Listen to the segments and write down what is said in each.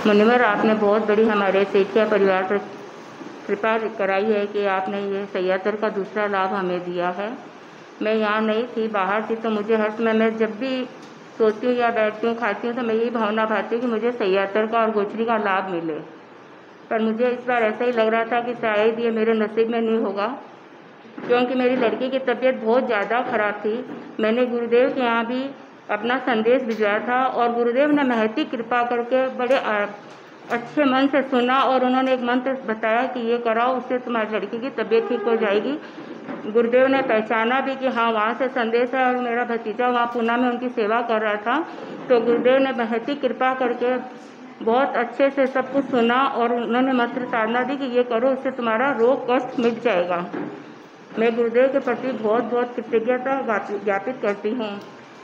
मुनिवर, आपने बहुत बड़ी हमारे सेठिया परिवार पर कृपा कराई है कि आपने ये सैयातर का दूसरा लाभ हमें दिया है। मैं यहाँ नहीं थी, बाहर थी, तो मुझे हर समय मैं जब भी सोती हूँ या बैठती हूँ खाती हूँ तो मैं यही भावना भाती हूँ कि मुझे सैयातर का और गोचरी का लाभ मिले। पर मुझे इस बार ऐसा ही लग रहा था कि शायद ये मेरे नसीब में नहीं होगा, क्योंकि मेरी लड़की की तबीयत बहुत ज़्यादा ख़राब थी। मैंने गुरुदेव के यहाँ भी अपना संदेश भिजवाया था और गुरुदेव ने महती कृपा करके बड़े अच्छे मन से सुना और उन्होंने एक मंत्र बताया कि ये कराओ, उससे तुम्हारी लड़की की तबीयत ठीक हो जाएगी। गुरुदेव ने पहचाना भी कि हाँ, वहाँ से संदेश है और मेरा भतीजा वहाँ पूना में उनकी सेवा कर रहा था। तो गुरुदेव ने महती कृपा करके बहुत अच्छे से सब कुछ सुना और उन्होंने मंत्र साधना दी कि ये करो, इससे तुम्हारा रोग कष्ट मिट जाएगा। मैं गुरुदेव के प्रति बहुत बहुत कृतज्ञता ज्ञापित करती हूँ।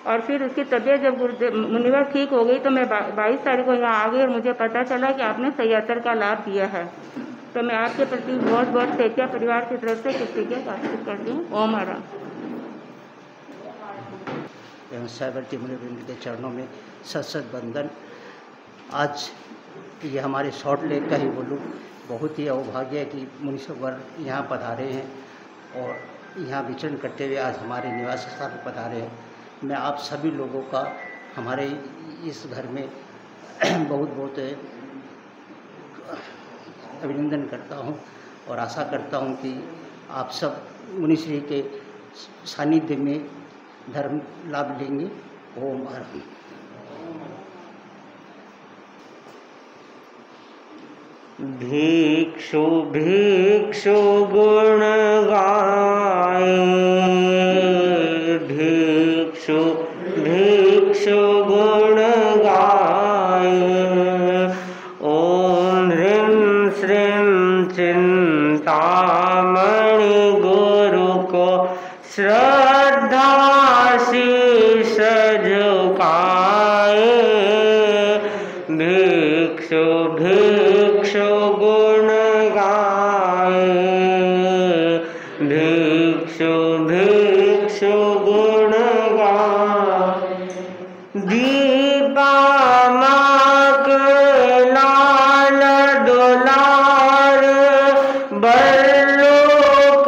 और फिर उसकी तबीयत जब गुरुदेव मुनिवर ठीक हो गई तो मैं 22 तारीख को यहाँ आ गई और मुझे पता चला कि आपने सैयातर का लाभ दिया है। तो मैं आपके प्रति बहुत बहुत सेठिया परिवार की तरफ से कृतज्ञता ज्ञापित करती हूँ। ओम हरा। साबरती मुनिवृंद के चरणों में सत बंदन। आज ये हमारे सॉल्ट लेक का ही बोलूँ, बहुत ही अवभाग्य है कि मुनीश्वर यहाँ पधारे हैं और यहाँ विचरण करते हुए आज हमारे निवास स्थान पर पधारे हैं। मैं आप सभी लोगों का हमारे इस घर में बहुत बहुत अभिनंदन करता हूँ और आशा करता हूँ कि आप सब मुनिश्री के सानिध्य में धर्म लाभ लेंगे। ओम हर। भिक्षु भिक्षु गुण गाए, भिक्षु भिक्षु गुण गाए। ओम ह्रीं श्रीं चिंतामणि गुरु को श्रद्धा शीश झुकाए। भिक्षु भिक्षु गुण गाए, भिक्षु भिक्षु गुण गाए। दीपामाक लाल दुलार, बल्लुक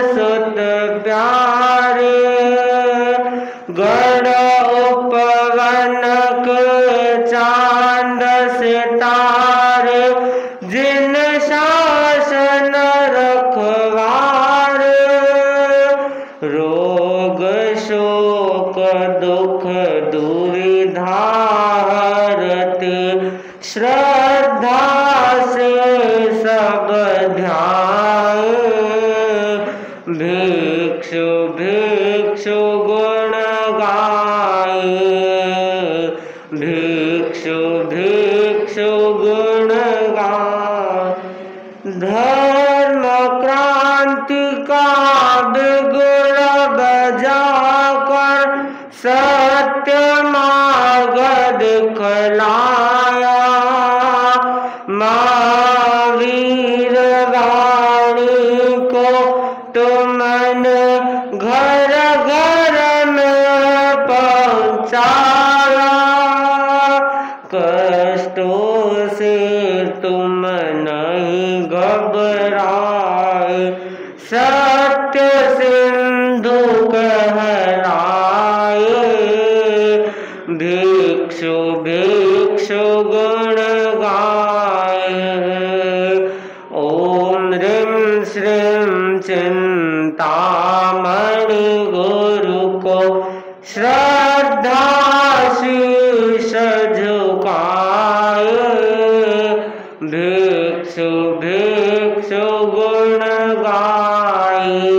सुत प्यारे। गण उपवनक चांद सितारे, जिन शासन रखवार। रोग शोक दुख दुविधा हरते, श्रद्धा से सब ध्यान। भिक्षु भिक्षु गुण गाए, भिक्षु भिक्षु गुण गाए। धर्म क्रांति का बिगुल बजाकर, सत्य मार्ग दिखलाया। महावीर वाणी को तुमने घर घर में पहुँचाया। कष्टों से तुम नहीं घबराए, सत्य सिंधु कहलाए। भिक्षु भिक्षु गुण गाए। ओम ह्रीं श्रीं चिंतामणि गुरु को श्रद्धा शीश झुकाए। भिक्षु भिक्षु गुण गाए,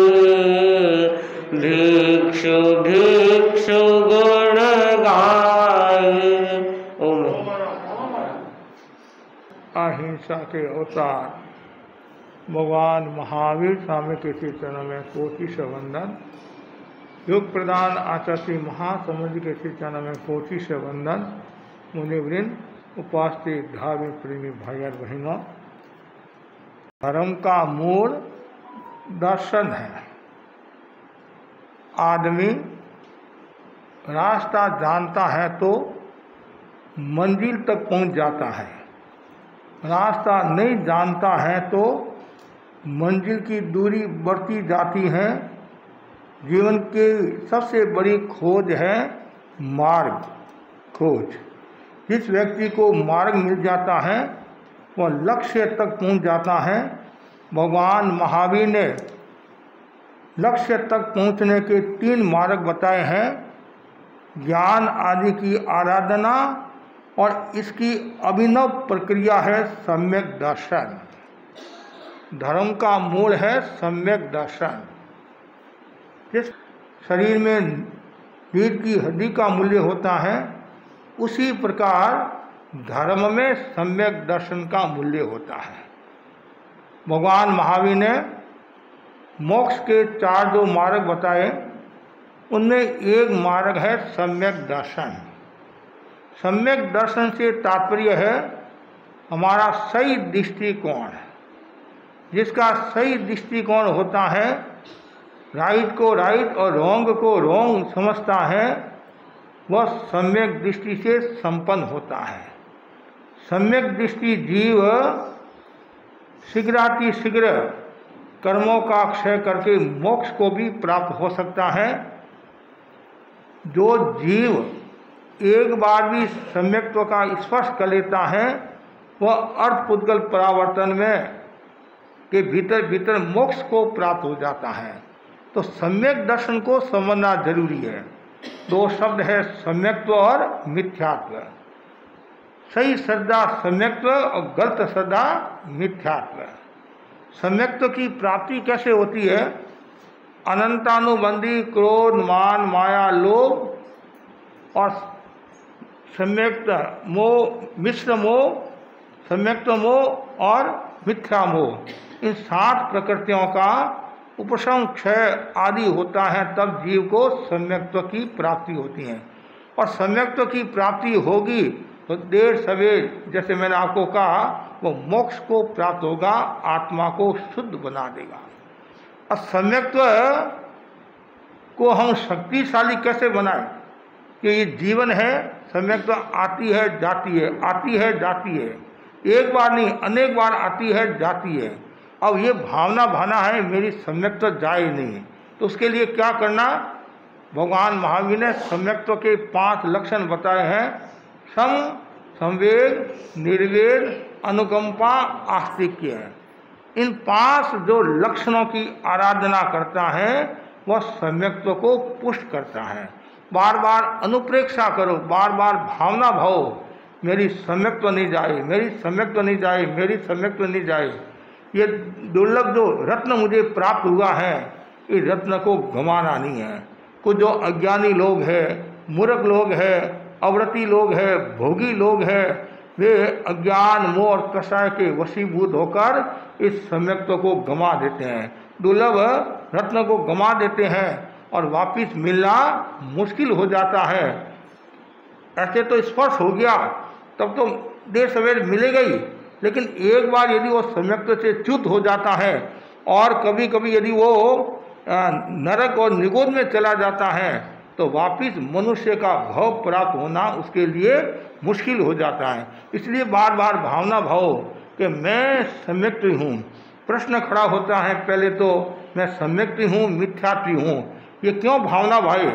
भिक्षु भिक्षु गुण गाए। ओम। अहिंसा के अवतार भगवान महावीर स्वामी के चरणों में कोटि से वंदन। योग प्रदान आचार्य महासमुद्र के चरणों में कोटि से वंदन। मुनिवृंद, उपस्थित धार्मिक प्रेमी भाई और बहनों, धर्म का मूल दर्शन है। आदमी रास्ता जानता है तो मंजिल तक पहुंच जाता है। रास्ता नहीं जानता है तो मंजिल की दूरी बढ़ती जाती है। जीवन की सबसे बड़ी खोज है मार्ग खोज। जिस व्यक्ति को मार्ग मिल जाता है वह लक्ष्य तक पहुंच जाता है। भगवान महावीर ने लक्ष्य तक पहुंचने के 3 मार्ग बताए हैं। ज्ञान आदि की आराधना और इसकी अभिनव प्रक्रिया है सम्यक दर्शन। धर्म का मूल है सम्यक दर्शन। जिस शरीर में रीढ़ की हड्डी का मूल्य होता है उसी प्रकार धर्म में सम्यक दर्शन का मूल्य होता है। भगवान महावीर ने मोक्ष के 4 जो मार्ग बताए उनमें एक मार्ग है सम्यक दर्शन। सम्यक दर्शन से तात्पर्य है हमारा सही दृष्टिकोण। जिसका सही दृष्टिकोण होता है, राइट को राइट और रॉन्ग को रॉन्ग समझता है, वह सम्यक दृष्टि से संपन्न होता है। सम्यक दृष्टि जीव शीघ्रातिशीघ्र कर्मों का क्षय करके मोक्ष को भी प्राप्त हो सकता है। जो जीव एक बार भी सम्यक्त्व का स्पर्श कर लेता है वह अर्थपुद्गल परावर्तन में के भीतर भीतर मोक्ष को प्राप्त हो जाता है। तो सम्यक दर्शन को समझना जरूरी है। 2 शब्द है सम्यक्त्व और मिथ्यात्व। सही श्रद्धा सम्यक्त्व और गलत श्रद्धा मिथ्यात्व। सम्यक्त्व की प्राप्ति कैसे होती है? अनंतानुबंधी क्रोध मान माया लोभ और सम्यक्त मोह, मिश्र मोह, सम्यक्त्व मोह और मिथ्या मोह, इन 7 प्रकृतियों का उपशम क्षय आदि होता है, तब जीव को सम्यक्त्व की प्राप्ति होती है। और सम्यक्त्व की प्राप्ति होगी तो देर सवेर, जैसे मैंने आपको कहा, वो मोक्ष को प्राप्त होगा, आत्मा को शुद्ध बना देगा। और सम्यक्त्व को हम शक्तिशाली कैसे बनाएं? कि ये जीवन है, सम्यक्त्व आती है जाती है, आती है जाती है, एक बार नहीं अनेक बार आती है जाती है। अब ये भावना भाना है मेरी सम्यक्त्व जाए नहीं, तो उसके लिए क्या करना? भगवान महावीर ने सम्यक्त्व के 5 लक्षण बताए हैं। सम, संवेग, निर्वेग, अनुकंपा, आस्तिक्य। इन 5 जो लक्षणों की आराधना करता है वह सम्यक्त्व को पुष्ट करता है। बार बार अनुप्रेक्षा करो, बार बार भावना भाव, मेरी सम्यक्त्व नहीं जाए, मेरी सम्यक्त्व नहीं जाए, मेरी सम्यक्त्व नहीं जाए। ये दुर्लभ जो रत्न मुझे प्राप्त हुआ है, इस रत्न को गंवाना नहीं है। कुछ जो अज्ञानी लोग हैं, मूर्ख लोग हैं, अव्रती लोग हैं, भोगी लोग हैं, वे अज्ञान मोह और कषाय के वशीभूत होकर इस सम्यक्त्व को गंवा देते हैं, दुर्लभ रत्न को गंवा देते हैं और वापिस मिलना मुश्किल हो जाता है। ऐसे तो स्पर्श हो गया तब तो देर सवेर मिलेगा ही, लेकिन एक बार यदि वो सम्यक्त्व से च्युत हो जाता है और कभी कभी यदि वो नरक और निगोद में चला जाता है तो वापिस मनुष्य का भाव प्राप्त होना उसके लिए मुश्किल हो जाता है। इसलिए बार बार भावना भाव कि मैं सम्यक्त्व हूँ। प्रश्न खड़ा होता है पहले तो, मैं सम्यक्त्व हूँ मिथ्यात्व हूँ? ये क्यों भावना भाई?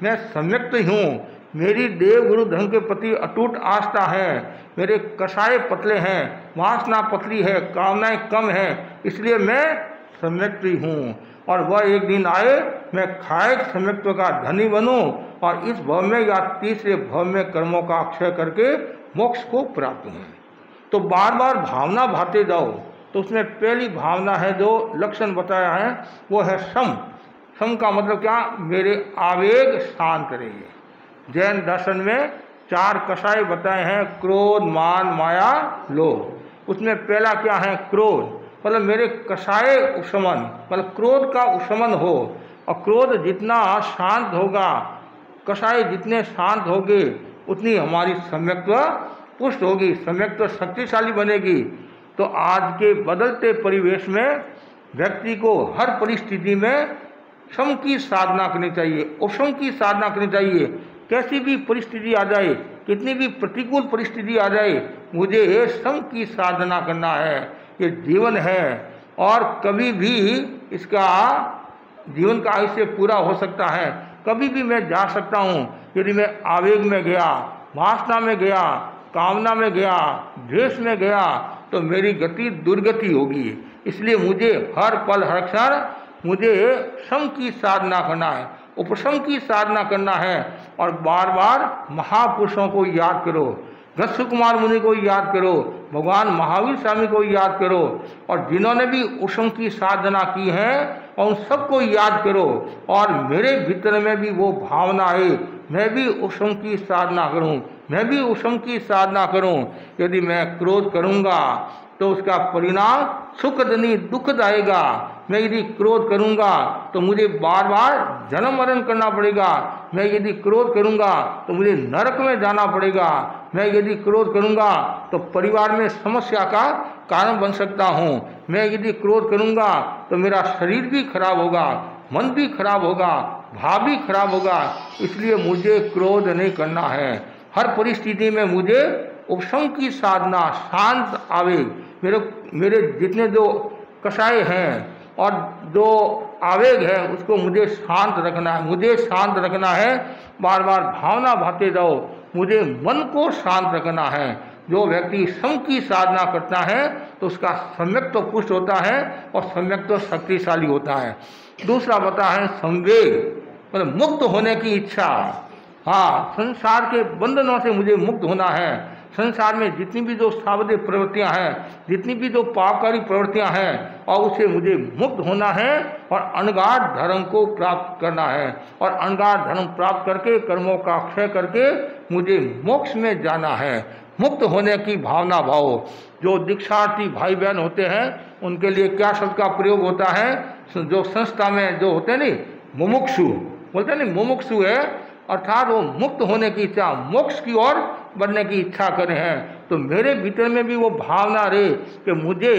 मैं सम्यक्त्व हूँ, मेरी देव गुरु धर्म के प्रति अटूट आस्था है, मेरे कषाय पतले हैं, वासना पतली है, कामनाएं कम हैं, इसलिए मैं सम्यक्त्व हूँ। और वह एक दिन आए मैं खायक सम्यक्त्व का धनी बनूं और इस भव में या तीसरे भव में कर्मों का अक्षय करके मोक्ष को प्राप्त हूँ। तो बार बार भावना भाते जाओ। तो उसमें पहली भावना है जो लक्षण बताया है वो है सम। सम का मतलब क्या? मेरे आवेग शांत रहिए। जैन दर्शन में 4 कषाय बताए हैं, क्रोध मान माया लोभ। उसमें पहला क्या है? क्रोध, मतलब मेरे कषाय उपशमन, मतलब क्रोध का उपशमन हो। और क्रोध जितना शांत होगा, कषाय जितने शांत होंगे, उतनी हमारी सम्यक्त्व पुष्ट होगी, सम्यक्त्व शक्तिशाली बनेगी। तो आज के बदलते परिवेश में व्यक्ति को हर परिस्थिति में सम की साधना करनी चाहिए, उपशम की साधना करनी चाहिए। कैसी भी परिस्थिति आ जाए, कितनी भी प्रतिकूल परिस्थिति आ जाए, मुझे सम की साधना करना है। ये जीवन है और कभी भी इसका जीवन का आयुष्य पूरा हो सकता है, कभी भी मैं जा सकता हूँ। यदि मैं आवेग में गया, वासना में गया, कामना में गया, द्वेष में गया, तो मेरी गति दुर्गति होगी। इसलिए मुझे हर पल हर क्षण मुझे सम की साधना करना है, उपशम की साधना करना है। और बार बार महापुरुषों को याद करो, गस्स कुमार मुनि को याद करो, भगवान महावीर स्वामी को याद करो, और जिन्होंने भी उपशम की साधना की है और उन सबको याद करो। और मेरे भीतर में भी वो भावना है, मैं भी उपशम की साधना करूं, मैं भी उपशम की साधना करूं। यदि मैं क्रोध करूंगा तो उसका परिणाम सुखदनी दुखद आएगा। मैं यदि क्रोध करूंगा तो मुझे बार बार जन्म मरण करना पड़ेगा। मैं यदि क्रोध करूंगा तो मुझे नरक में जाना पड़ेगा। मैं यदि क्रोध करूंगा तो परिवार में समस्या का कारण बन सकता हूँ। मैं यदि क्रोध करूंगा तो मेरा शरीर भी खराब होगा, मन भी खराब होगा, भाव भी खराब होगा। इसलिए मुझे क्रोध नहीं करना है। हर परिस्थिति में मुझे उपशम की साधना, शांत आवेग, मेरे जितने जो कषाय हैं और जो आवेग है उसको मुझे शांत रखना है, मुझे शांत रखना है। बार बार भावना भाते जाओ, मुझे मन को शांत रखना है। जो व्यक्ति सम की साधना करता है तो उसका सम्यक तो पुष्ट होता है और सम्यक तो शक्तिशाली होता है। दूसरा बता है संवेग, मतलब मुक्त होने की इच्छा। हाँ, संसार के बंधनों से मुझे मुक्त होना है। संसार में जितनी भी जो सावधि प्रवृत्तियां हैं, जितनी भी जो पापकारी प्रवृत्तियां हैं, और उससे मुझे मुक्त होना है और अनगाढ़ धर्म को प्राप्त करना है। और अनगाढ़ धर्म प्राप्त करके कर्मों का क्षय करके मुझे मोक्ष में जाना है। मुक्त होने की भावना भाव। जो दीक्षार्थी भाई बहन होते हैं उनके लिए क्या शब्द का प्रयोग होता है? जो संस्था में जो होते हैं नहीं, मुमुक्षु बोलते हैं नहीं, मुमुक्षु है, अर्थात वो मुक्त होने की इच्छा, मोक्ष की ओर बढ़ने की इच्छा करे हैं। तो मेरे भीतर में भी वो भावना रहे कि मुझे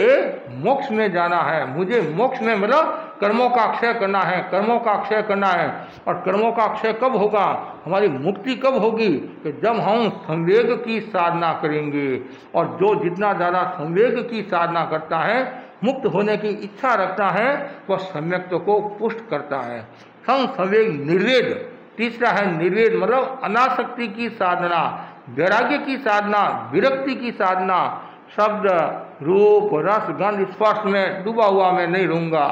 मोक्ष में जाना है, मुझे मोक्ष में मतलब कर्मों का क्षय करना है, कर्मों का क्षय करना है। और कर्मों का क्षय कब होगा, हमारी मुक्ति कब होगी? कि जब हम संवेग की साधना करेंगे। और जो जितना ज़्यादा संवेग की साधना करता है, मुक्त होने की इच्छा रखता है, वह सम्यक्त्व को पुष्ट करता है। संवेग निर्वेद। तीसरा है निर्वेद, मतलब अनासक्ति की साधना, वैराग्य की साधना, विरक्ति की साधना। शब्द, रूप, रस, गंध, स्पर्श में डूबा हुआ मैं नहीं रहूँगा।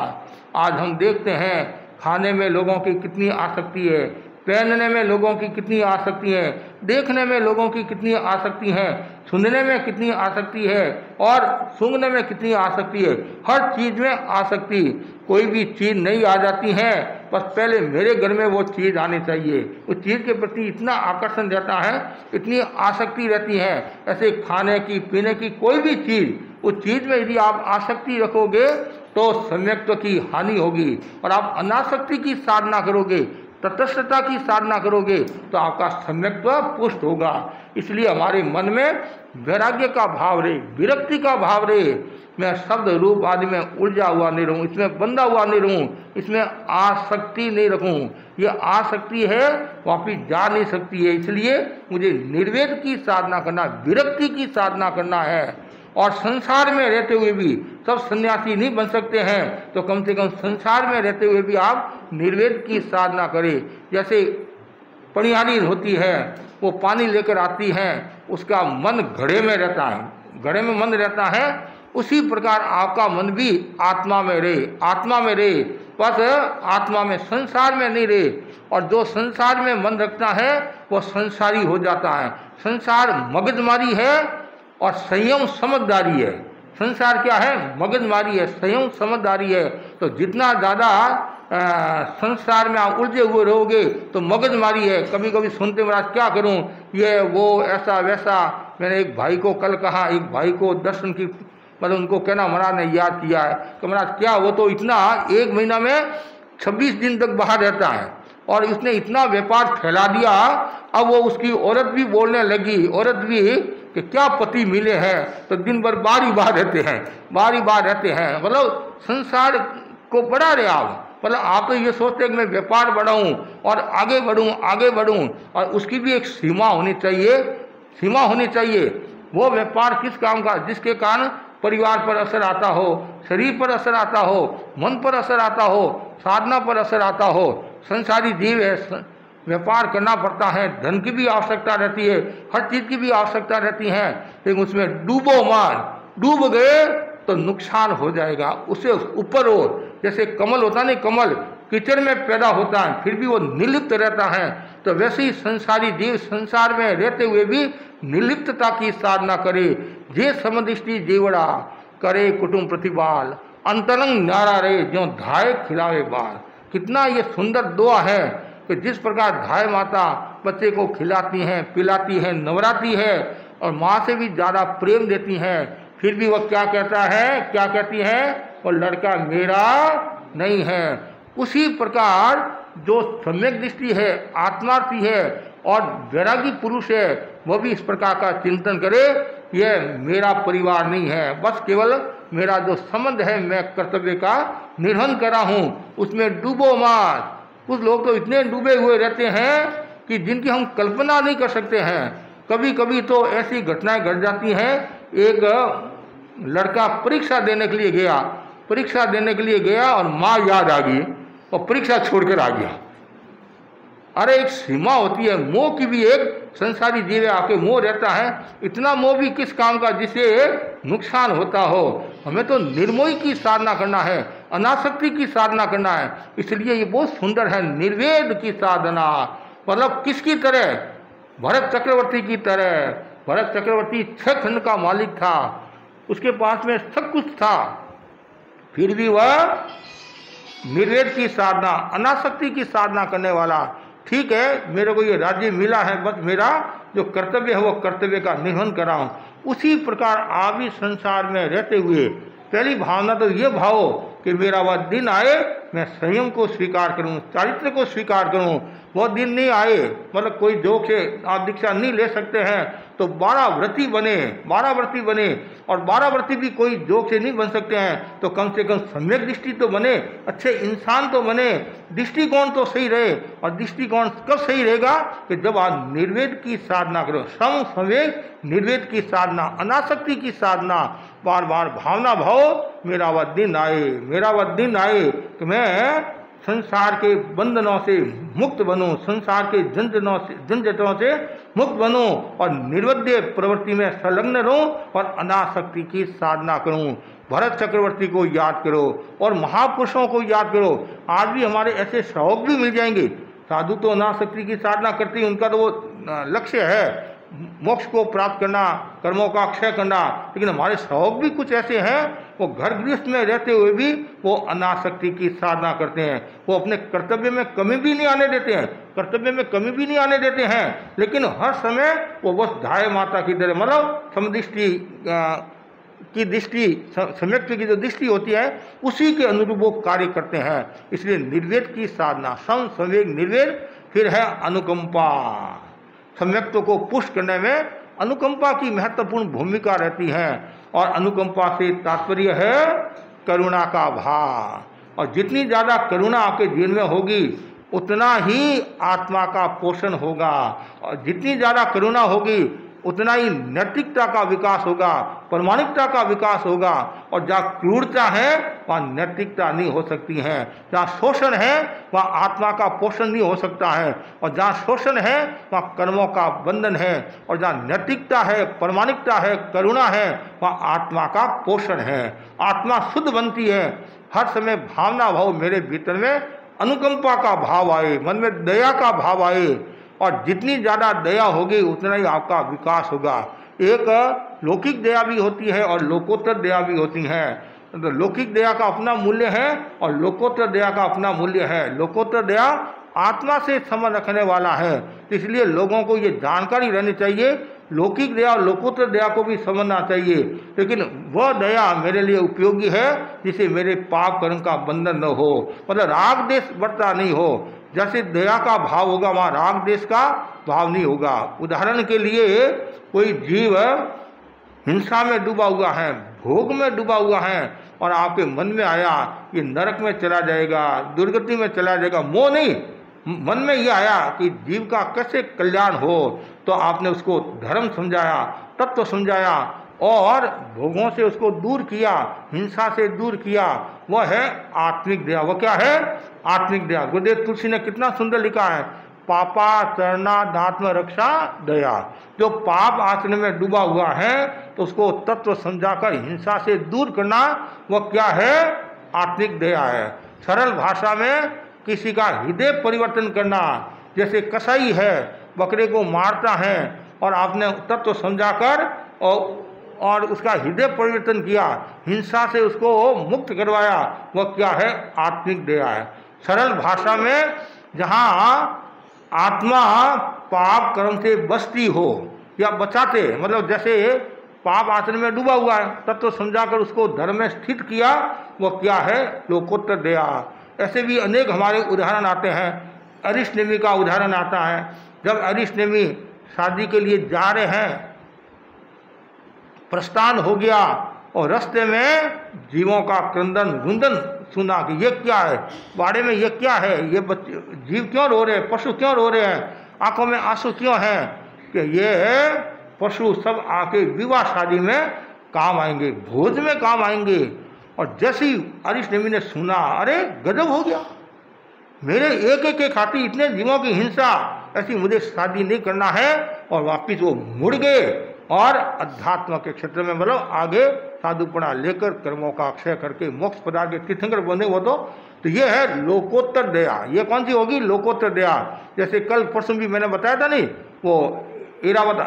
आज हम देखते हैं खाने में लोगों की कितनी आसक्ति है, पहनने में लोगों की कितनी आसक्ति है, देखने में लोगों की कितनी आसक्ति है, सुनने में कितनी आसक्ति है और सूंघने में कितनी आसक्ति है। हर चीज़ में आसक्ति। कोई भी चीज़ नहीं आ जाती है, बस पहले मेरे घर में वो चीज़ आनी चाहिए। उस चीज़ के प्रति इतना आकर्षण रहता है, इतनी आसक्ति रहती है। ऐसे खाने की, पीने की कोई भी चीज़, उस चीज़ में यदि आप आसक्ति रखोगे तो सम्यक्त्व की हानि होगी। और आप अनासक्ति की साधना करोगे, तटस्थता की साधना करोगे तो आपका सम्यक्त्व पुष्ट होगा। इसलिए हमारे मन में वैराग्य का भाव रहे, विरक्ति का भाव रहे। मैं शब्द रूप आदि में उलझा हुआ नहीं रहूं, इसमें बंधा हुआ नहीं रहूं, इसमें आसक्ति नहीं रखूं। ये आसक्ति है, वापिस जा नहीं सकती है। इसलिए मुझे निर्वेद की साधना करना, विरक्ति की साधना करना है। और संसार में रहते हुए भी, सब सन्यासी नहीं बन सकते हैं, तो कम से कम संसार में रहते हुए भी आप निर्वेद की साधना करें। जैसे पनिहारी होती है, वो पानी लेकर आती है, उसका मन घड़े में रहता है, घड़े में मन रहता है। उसी प्रकार आपका मन भी आत्मा में रहे, आत्मा में रहे, बस आत्मा में, संसार में नहीं रहे। और जो संसार में मन रखता है वो संसारी हो जाता है। संसार मगजमारी है और संयम समझदारी है। संसार क्या है? मगजमारी है, संयम समझदारी है। तो जितना ज़्यादा संसार में आप उलझे हुए रहोगे तो मगजमारी है। कभी कभी सुनते महाराज क्या करूं, ये वो ऐसा वैसा। मैंने एक भाई को कल कहा, एक भाई को दर्शन की मतलब उनको कहना महाराज ने याद किया है कि महाराज क्या, वो तो इतना 1 महीना में 26 दिन तक बाहर रहता है और उसने इतना व्यापार फैला दिया। अब वो उसकी औरत भी बोलने लगी, औरत भी, कि क्या पति मिले हैं, तो दिन भर बार ही बाहर रहते हैं, बार ही बाहर रहते हैं। मतलब संसार को बढ़ा रहे आप। मतलब आप तो ये सोचते हैं कि मैं व्यापार बढ़ाऊं और आगे बढ़ूं, आगे बढ़ूं, और उसकी भी एक सीमा होनी चाहिए। सीमा होनी चाहिए। वो व्यापार किस काम का, जिसके कारण परिवार पर असर आता हो, शरीर पर असर आता हो, मन पर असर आता हो, साधना पर असर आता हो। संसारी जीव है, व्यापार करना पड़ता है, धन की भी आवश्यकता रहती है, हर चीज़ की भी आवश्यकता रहती है, लेकिन उसमें डूबो मत। डूब गए तो नुकसान हो जाएगा। उसे ऊपर हो, जैसे कमल होता नहीं, कमल कीचड़ में पैदा होता है फिर भी वो निर्लिप्त रहता है, तो वैसे ही संसारी जीव संसार में रहते हुए भी निर्लिप्तता की साधना करे। जे समदृष्टि जीवड़ा करे कुटुंब प्रतिपाल, अंतरंग न्यारा रहे जो धाय खिलावे बाल। कितना ये सुंदर दुआ है कि जिस प्रकार धाय माता बच्चे को खिलाती हैं, पिलाती है, नवराती है और माँ से भी ज़्यादा प्रेम देती हैं, फिर भी वह क्या कहता है, क्या कहती है, वो लड़का मेरा नहीं है। उसी प्रकार जो सम्यक दृष्टि है, आत्मार्थी है और वैरागी पुरुष है, वह भी इस प्रकार का चिंतन करे, यह मेरा परिवार नहीं है, बस केवल मेरा जो संबंध है मैं कर्तव्य का निर्वहन कर रहा हूँ, उसमें डूबो मत। कुछ लोग तो इतने डूबे हुए रहते हैं कि जिनकी हम कल्पना नहीं कर सकते हैं। कभी कभी तो ऐसी घटनाएं घट जाती हैं। एक लड़का परीक्षा देने के लिए गया और माँ याद आ गई और परीक्षा छोड़कर आ गया। अरे एक सीमा होती है, मोह की भी एक संसारी जीव आपके मोह रहता है, इतना मोह भी किस काम का जिससे नुकसान होता हो। हमें तो निर्मोही की साधना करना है, अनासक्ति की साधना करना है। इसलिए ये बहुत सुंदर है, निर्वेद की साधना। मतलब किसकी तरह, भरत चक्रवर्ती की तरह। भरत चक्रवर्ती 6 खंड का मालिक था, उसके पास में सब कुछ था, फिर भी वह निर्वेद की साधना, अनासक्ति की साधना करने वाला। ठीक है, मेरे को ये राज्य मिला है, बस मेरा जो कर्तव्य है वो कर्तव्य का निर्वहन कर रहा हूँ। उसी प्रकार आप भी संसार में रहते हुए पहली भावना तो ये भाव कि मेरा वह दिन आए मैं संयम को स्वीकार करूं, चारित्र को स्वीकार करूं। वह दिन नहीं आए, मतलब कोई जोक से आप दीक्षा नहीं ले सकते हैं तो 12 व्रती बने, 12 व्रती बने। और 12 व्रती भी कोई जोक से नहीं बन सकते हैं, तो कम से कम सम्यक दृष्टि तो बने, अच्छे इंसान तो बने, दृष्टिकोण तो सही रहे। और दृष्टिकोण कब सही रहेगा कि जब आप निर्वेद की साधना करो, सम संवेग निर्वेद की साधना, अनासक्ति की साधना, बार बार भावना भाव मेरा वह दिन आए, मेरा वह दिन आए कि मैं संसार के बंधनों से मुक्त बनूं, संसार के झंझटों से मुक्त बनूं और निर्वध्य प्रवृत्ति में संलग्न रहूं और अनासक्ति की साधना करूं। भरत चक्रवर्ती को याद करो और महापुरुषों को याद करो। आज भी हमारे ऐसे श्रावक भी मिल जाएंगे। साधु तो अनासक्ति की साधना करते हैं, उनका तो वो लक्ष्य है मोक्ष को प्राप्त करना, कर्मों का क्षय करना। लेकिन हमारे श्रावक भी कुछ ऐसे हैं, वो घर गृहस्थ में रहते हुए भी वो अनासक्ति की साधना करते हैं। वो अपने कर्तव्य में कमी भी नहीं आने देते हैं, कर्तव्य में कमी भी नहीं आने देते हैं, लेकिन हर समय वो बस धाय माता की तरह, मतलब समदृष्टि की दृष्टि, सम्यक्त्व की जो दृष्टि होती है उसी के अनुरूप वो कार्य करते हैं। इसलिए निर्वेद की साधना, सम संवेग निर्वेद, फिर है अनुकंपा। सम्यक्त्व को पुष्ट करने में अनुकंपा की महत्वपूर्ण भूमिका रहती है और अनुकंपा से तात्पर्य है करुणा का भाव। और जितनी ज़्यादा करुणा आपके जीवन में होगी उतना ही आत्मा का पोषण होगा, और जितनी ज़्यादा करुणा होगी उतना ही नैतिकता का विकास होगा, प्रामाणिकता का विकास होगा। और जहाँ क्रूरता है वहाँ नैतिकता नहीं हो सकती है, जहाँ शोषण है वहाँ आत्मा का पोषण नहीं हो सकता है, और जहाँ शोषण है वहाँ कर्मों का बंधन है, और जहाँ नैतिकता है, प्रामाणिकता है, करुणा है, वहाँ आत्मा का पोषण है। आत्मा शुद्ध बनती है। हर समय भावना भाव मेरे भीतर में अनुकंपा का भाव आए, मन में दया का भाव आए, और जितनी ज़्यादा दया होगी उतना ही आपका विकास होगा। एक लौकिक दया भी होती है और लोकोत्तर दया भी होती है। तो लौकिक दया का अपना मूल्य है और लोकोत्तर दया का अपना मूल्य है। लोकोत्तर दया आत्मा से संबंध रखने वाला है, इसलिए लोगों को ये जानकारी रहनी चाहिए। लौकिक दया और लोकोत्तर दया को भी समझना चाहिए, लेकिन वह दया मेरे लिए उपयोगी है जिसे मेरे पाप कर्म का बंधन न हो, मतलब राग देश बढ़ता नहीं हो। जैसे दया का भाव होगा वहाँ राग देश का भाव नहीं होगा। उदाहरण के लिए कोई जीव हिंसा में डूबा हुआ है, भोग में डूबा हुआ है, और आपके मन में आया ये नरक में चला जाएगा, दुर्गति में चला जाएगा, मोह नहीं, मन में ये आया कि जीव का कैसे कल्याण हो, तो आपने उसको धर्म समझाया, तत्व समझाया और भोगों से उसको दूर किया, हिंसा से दूर किया। वह है आत्मिक दया। वह क्या है? आत्मिक दया। गुरुदेव तुलसी ने कितना सुंदर लिखा है, पापा चरणादात्म रक्षा दया। जो पाप आचरण में डूबा हुआ है तो उसको तत्व समझाकर हिंसा से दूर करना, वह क्या है? आत्मिक दया है। सरल भाषा में किसी का हृदय परिवर्तन करना, जैसे कसाई है बकरे को मारता है और आपने तत्व समझाकर और उसका हृदय परिवर्तन किया, हिंसा से उसको मुक्त करवाया, वह क्या है? आत्मिक दया है। सरल भाषा में जहाँ आत्मा पाप कर्म से बचती हो या बचाते, मतलब जैसे पाप आचरण में डूबा हुआ है, तत्व समझाकर उसको धर्म में स्थित किया, वह क्या है? लोकोत्तर दया। ऐसे भी अनेक हमारे उदाहरण आते हैं। अरिष्ट नेमी का उदाहरण आता है। जब अरिष्ट नेमी शादी के लिए जा रहे हैं, प्रस्थान हो गया और रास्ते में जीवों का क्रंदन रुंदन सुना कि ये क्या है, बाड़े में ये क्या है, ये बच्चे जीव क्यों रो रहे हैं, पशु क्यों रो रहे हैं, आंखों में आंसू क्यों हैं, कि ये पशु सब आके विवाह शादी में काम आएंगे, भोज में काम आएंगे। और जैसे ही अरिष्ट नेमी ने सुना, अरे गजब हो गया, मेरे एक एक के खातिर इतने जीवों की हिंसा, ऐसी मुझे शादी नहीं करना है। और वापिस वो मुड़ गए और अध्यात्म के क्षेत्र में मतलब आगे साधुपना लेकर कर्मों का अक्षय करके मोक्ष पदार्थ के तीर्थंकर बने। वो तो ये है लोकोत्तर दया। ये कौन सी होगी? लोकोत्तर दया। जैसे कल परसों भी मैंने बताया था नहीं, वो एरावत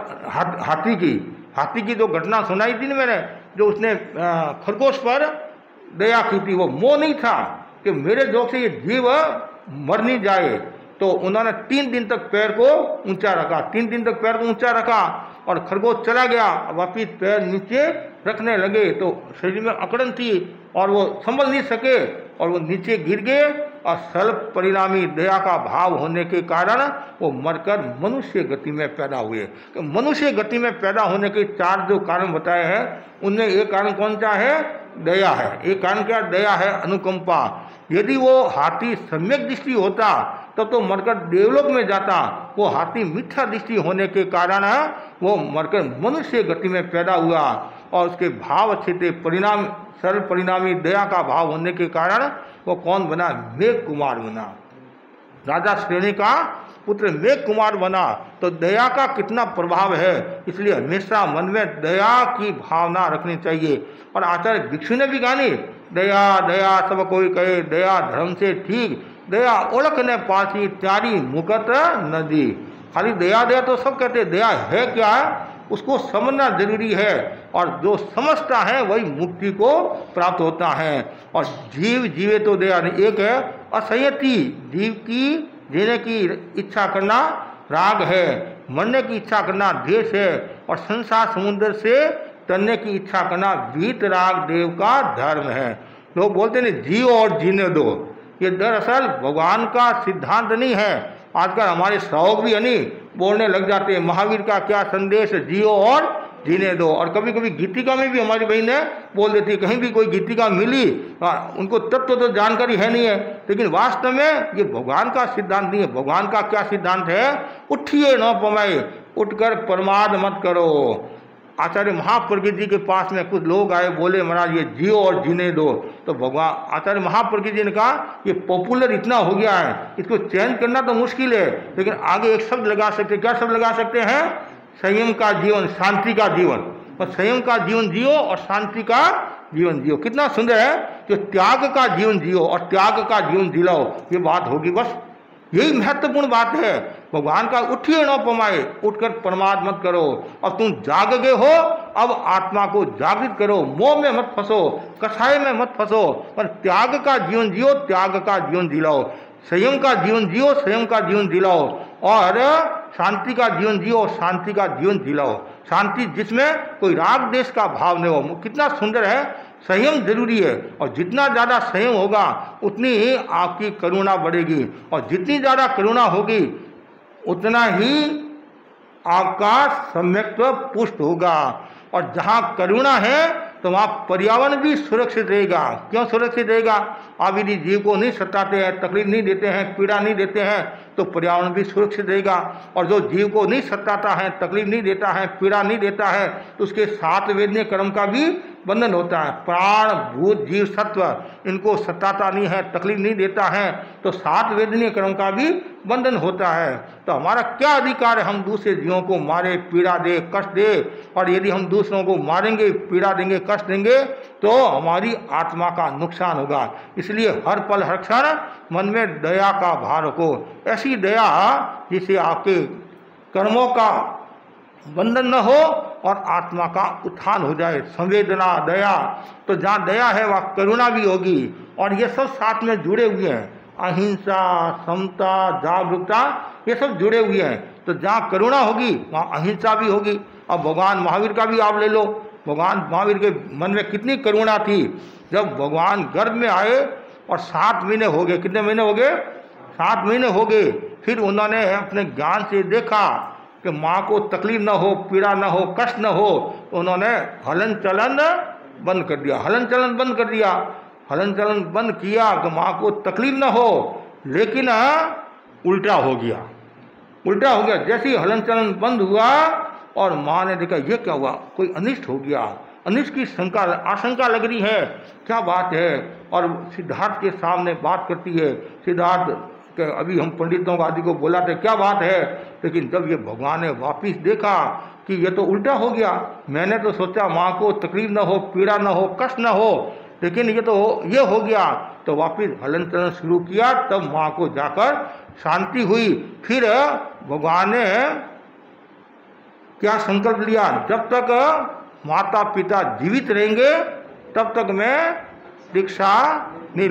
हाथी की जो घटना सुनाई थी ना मैंने, जो उसने खरगोश पर दया की थी। वो मोह नहीं था कि मेरे जोग से ये जीव मर नहीं जाए, तो उन्होंने 3 दिन तक पैर को ऊंचा रखा, 3 दिन तक पैर को ऊंचा रखा और खरगोश चला गया, वापिस पैर नीचे रखने लगे तो शरीर में अकड़न थी और वो संभल नहीं सके और वो नीचे गिर गए। और स्वल्प परिणामी दया का भाव होने के कारण वो मरकर मनुष्य गति में पैदा हुए। मनुष्य गति में पैदा होने के 4 जो कारण बताए हैं, उनमें एक कारण कौन सा है? दया है। एक कारण क्या? दया है, अनुकंपा। यदि वो हाथी सम्यक दृष्टि होता तब तो मरकर देवलोक में जाता। वो हाथी मिथ्या दृष्टि होने के कारण वो मरकर मनुष्य गति में पैदा हुआ और उसके भाव अच्छे थे। परिणाम सरल परिणामी दया का भाव होने के कारण वो कौन बना? मेघ कुमार बना, राजा श्रेणी का पुत्र मेघ कुमार बना। तो दया का कितना प्रभाव है, इसलिए हमेशा मन में दया की भावना रखनी चाहिए। और आचार्य भिक्षु ने भी गानी, दया दया सब कोई कहे, दया धर्म से ठीक, दया ओळख ने पासी त्यारी मुकत नदी। खाली दया दया तो सब कहते, दया है क्या है उसको समझना जरूरी है। और जो समझता है वही मुक्ति को प्राप्त होता है। और जीव जीवे तो दया नहीं। एक है असंयति, जीव की जीने की इच्छा करना राग है, मरने की इच्छा करना द्वेष है, और संसार समुद्र से तरने की इच्छा करना वीतराग देव का धर्म है। लोग बोलते नहीं जियो और जीने दो, ये दरअसल भगवान का सिद्धांत नहीं है। आजकल हमारे श्रावक भी नहीं बोलने लग जाते हैं महावीर का क्या संदेश, जियो और जीने दो। और कभी कभी गीतिका में भी हमारी बहन ने बोल देती है, कहीं भी कोई गीतिका मिली उनको तत्व तो जानकारी है नहीं है, लेकिन वास्तव में ये भगवान का सिद्धांत नहीं है। भगवान का क्या सिद्धांत है? उठिए न पमाए, उठकर प्रमाद मत करो। आचार्य महाप्रज्ञ जी के पास में कुछ लोग आए, बोले महाराज ये जियो और जीने दो। तो भगवान आचार्य महाप्रज्ञ जी ने कहा ये पॉपुलर इतना हो गया है, इसको चेंज करना तो मुश्किल है, लेकिन आगे एक शब्द लगा सकते हैं। क्या शब्द लगा सकते हैं? संयम का जीवन, शांति का जीवन। और संयम का जीवन जियो और शांति का जीवन जियो। कितना सुंदर है, जो त्याग का जीवन जियो और त्याग का जीवन जिलाओ, ये बात होगी। बस यही महत्वपूर्ण बात है। भगवान का उठिए न पमाए, उठकर प्रमाद मत करो। और तुम जाग गए हो, अब आत्मा को जागृत करो, मोह में मत फंसो, कसाई में मत फंसो, पर त्याग का जीवन जियो, त्याग का जीवन जिलाओ। संयम का जीवन जियो, संयम का जीवन जिलाओ, और शांति का जीवन जियो, शांति का जीवन जिलाओ। शांति जिसमें कोई राग देश का भाव नहीं हो। कितना सुंदर है। संयम जरूरी है, और जितना ज़्यादा संयम होगा उतनी ही आपकी करुणा बढ़ेगी, और जितनी ज़्यादा करुणा होगी उतना ही आपका सम्यक्त्व पुष्ट होगा। और जहाँ करुणा है तो वहाँ पर्यावरण भी सुरक्षित रहेगा। क्यों सुरक्षित रहेगा? आप यदि जीव को नहीं सताते हैं, तकलीफ नहीं देते हैं, पीड़ा नहीं देते हैं, तो पर्यावरण भी सुरक्षित रहेगा। और जो जीव को नहीं सताता है, तकलीफ नहीं देता है, पीड़ा नहीं देता है, तो उसके 7 वेदनीय कर्म का भी बंधन होता है। प्राण, भूत, जीव, सत्व, इनको सताता नहीं है, तकलीफ नहीं देता है, तो 7 वेदनीय कर्म का भी बंधन होता है। तो हमारा क्या अधिकार है हम दूसरे जीवों को मारे, पीड़ा दे, कष्ट दे? और यदि हम दूसरों को मारेंगे, पीड़ा देंगे, कष्ट देंगे, तो हमारी आत्मा का नुकसान होगा। इसलिए हर पल हर क्षण मन में दया का भाव रखो। ऐसी दया जिससे आपके कर्मों का बंधन न हो और आत्मा का उत्थान हो जाए। संवेदना, दया, तो जहाँ दया है वहाँ करुणा भी होगी। और ये सब साथ में जुड़े हुए हैं। अहिंसा, समता, जागरूकता, ये सब जुड़े हुए हैं। तो जहाँ करुणा होगी वहाँ अहिंसा भी होगी। अब भगवान महावीर का भी आप ले लो। भगवान महावीर के मन में कितनी करुणा थी। जब भगवान गर्भ में आए और 7 महीने हो गए, कितने महीने हो गए? 7 महीने हो गए। फिर उन्होंने अपने ज्ञान से देखा कि माँ को तकलीफ न हो, पीड़ा न हो, कष्ट न हो, तो उन्होंने हलन चलन बंद कर दिया। हलन चलन बंद कर दिया। हलन चलन बंद किया कि माँ को तकलीफ न हो, लेकिन उल्टा हो गया। उल्टा हो गया। जैसे ही हलन चलन बंद हुआ और माँ ने देखा ये क्या हुआ, कोई अनिष्ट हो गया, अनिष्ट की आशंका लग रही है, क्या बात है। और सिद्धार्थ के सामने बात करती है। सिद्धार्थ के अभी हम पंडितों आदि को बोला था क्या बात है, लेकिन जब ये भगवान ने वापिस देखा कि ये तो उल्टा हो गया। मैंने तो सोचा माँ को तकलीफ न हो, पीड़ा न हो, कष्ट न हो, लेकिन ये हो गया। तो वापिस हलन चलन शुरू किया। तब माँ को जाकर शांति हुई। फिर भगवान ने क्या संकल्प लिया, जब तक माता पिता जीवित रहेंगे तब तक मैं दीक्षा नहीं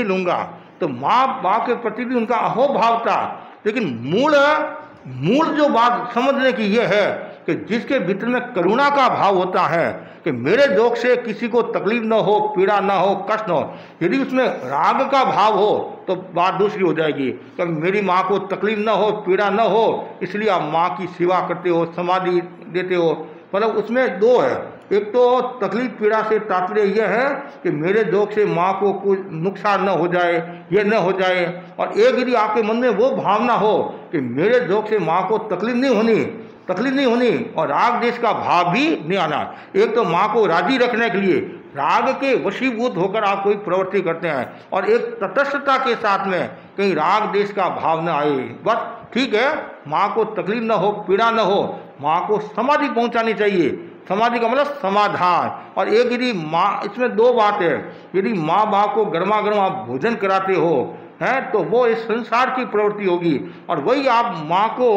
लूँगा। तो माँ बाप के प्रति भी उनका अहोभाव था। लेकिन मूल जो बात समझने की ये है कि जिसके भीतर में करुणा का भाव होता है कि मेरे दोष से किसी को तकलीफ न हो, पीड़ा न हो, कष्ट न हो। यदि उसमें राग का भाव हो तो बात दूसरी हो जाएगी कि मेरी माँ को तकलीफ न हो, पीड़ा न हो, इसलिए आप माँ की सेवा करते हो, समाधि देते हो। मतलब उसमें 2 है। एक तो तकलीफ पीड़ा से तात्पर्य यह है कि मेरे दोष से माँ को कुछ नुकसान न हो जाए, ये न हो जाए। और एक यदि आपके मन में वो भावना हो कि मेरे दोष से माँ को तकलीफ नहीं होनी और राग देश का भाव भी नहीं आना। एक तो माँ को राजी रखने के लिए राग के वशीभूत होकर आप कोई प्रवृत्ति करते हैं, और एक तटस्थता के साथ में कहीं राग देश का भाव न आए। बस ठीक है, माँ को तकलीफ न हो, पीड़ा न हो, माँ को समाधि पहुँचानी चाहिए। समाधि का मतलब समाधान। और एक यदि माँ, इसमें 2 बात है। यदि माँ बाप को गर्मा गर्म आप भोजन कराते हो हैं तो वो इस संसार की प्रवृत्ति होगी। और वही आप माँ को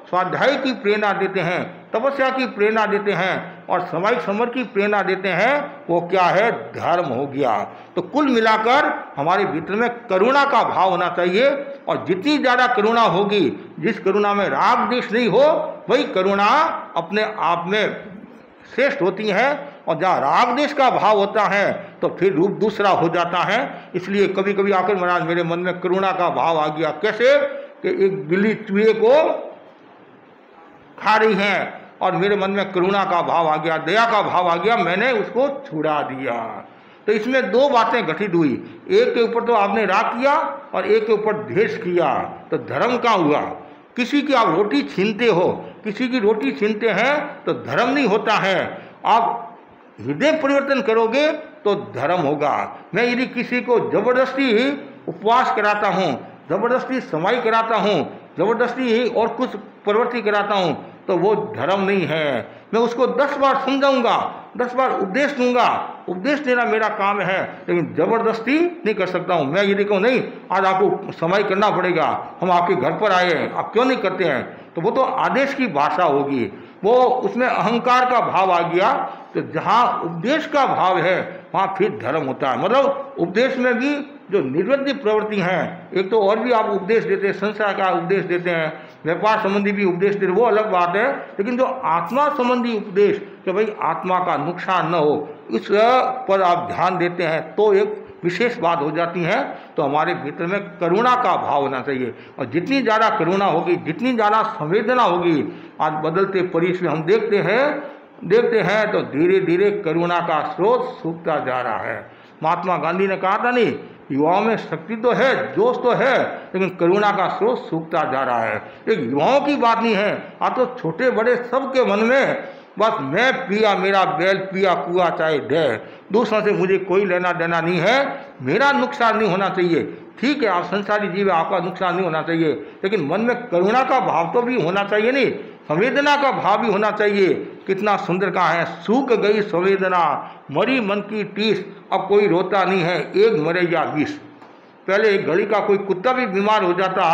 स्वाध्याय की प्रेरणा देते हैं, तपस्या की प्रेरणा देते हैं और सामायिक समर की प्रेरणा देते हैं, वो क्या है? धर्म हो गया। तो कुल मिलाकर हमारे भीतर में करुणा का भाव होना चाहिए। और जितनी ज़्यादा करुणा होगी, जिस करुणा में राग द्वेष नहीं हो, वही करुणा अपने आप में श्रेष्ठ होती है। और जहाँ राग द्वेष का भाव होता है तो फिर रूप दूसरा हो जाता है। इसलिए कभी कभी आकर महाराज मेरे मन में करुणा का भाव आ गया। कैसे कि एक बिल्ली चूहे को खा रही है और मेरे मन में करुणा का भाव आ गया, दया का भाव आ गया, मैंने उसको छुड़ा दिया। तो इसमें 2 बातें घटित हुई। एक के ऊपर तो आपने राग किया और एक के ऊपर द्वेष किया। तो धर्म का हुआ। किसी की आप रोटी छीनते हो, किसी की रोटी छीनते हैं तो धर्म नहीं होता है। आप हृदय परिवर्तन करोगे तो धर्म होगा। मैं यदि किसी को जबरदस्ती उपवास कराता हूँ, जबरदस्ती समाई कराता हूँ, जबरदस्ती और कुछ प्रवृत्ति कराता हूँ, तो वो धर्म नहीं है। मैं उसको 10 बार समझाऊंगा, 10 बार उपदेश दूंगा, उपदेश देना मेरा काम है, लेकिन जबरदस्ती नहीं कर सकता हूँ। मैं यदि कहूँ नहीं आज आपको समाई करना पड़ेगा, हम आपके घर पर आए हैं, आप क्यों नहीं करते हैं, तो वो तो आदेश की भाषा होगी। वो उसमें अहंकार का भाव आ गया। तो जहाँ उपदेश का भाव है वहाँ फिर धर्म होता है। मतलब उपदेश में भी जो निर्वृत्ति प्रवृत्ति हैं, एक तो और भी आप उपदेश देते हैं, संसार का उपदेश देते हैं, व्यापार संबंधी भी उपदेश देते हैं, वो अलग बात है। लेकिन जो आत्मा संबंधी उपदेश कि भाई आत्मा का नुकसान न हो, इस पर आप ध्यान देते हैं तो एक विशेष बात हो जाती है। तो हमारे भीतर में करुणा का भाव होना चाहिए। और जितनी ज़्यादा करुणा होगी, जितनी ज़्यादा संवेदना होगी, आज बदलते परिवेश में हम देखते हैं देखते हैं तो धीरे धीरे करुणा का स्रोत सूखता जा रहा है। महात्मा गांधी ने कहा था नहीं, युवाओं में शक्ति तो है, जोश तो है, लेकिन करुणा का स्रोत सूखता जा रहा है। एक युवाओं की बात नहीं है, आप तो छोटे बड़े सबके मन में बस मैं पिया मेरा बैल पिया कुआ चाहे दे, दूसरों से मुझे कोई लेना देना नहीं है, मेरा नुकसान नहीं होना चाहिए। ठीक है, आप संसारी जीव, आपका नुकसान नहीं होना चाहिए, लेकिन मन में करुणा का भाव तो भी होना चाहिए नहीं, संवेदना का भाव भी होना चाहिए। कितना सुंदर कहा है, सूख गई संवेदना मरी मन की टीस, अब कोई रोता नहीं है एक मरे या 20। पहले एक घड़ी का कोई कुत्ता भी बीमार हो जाता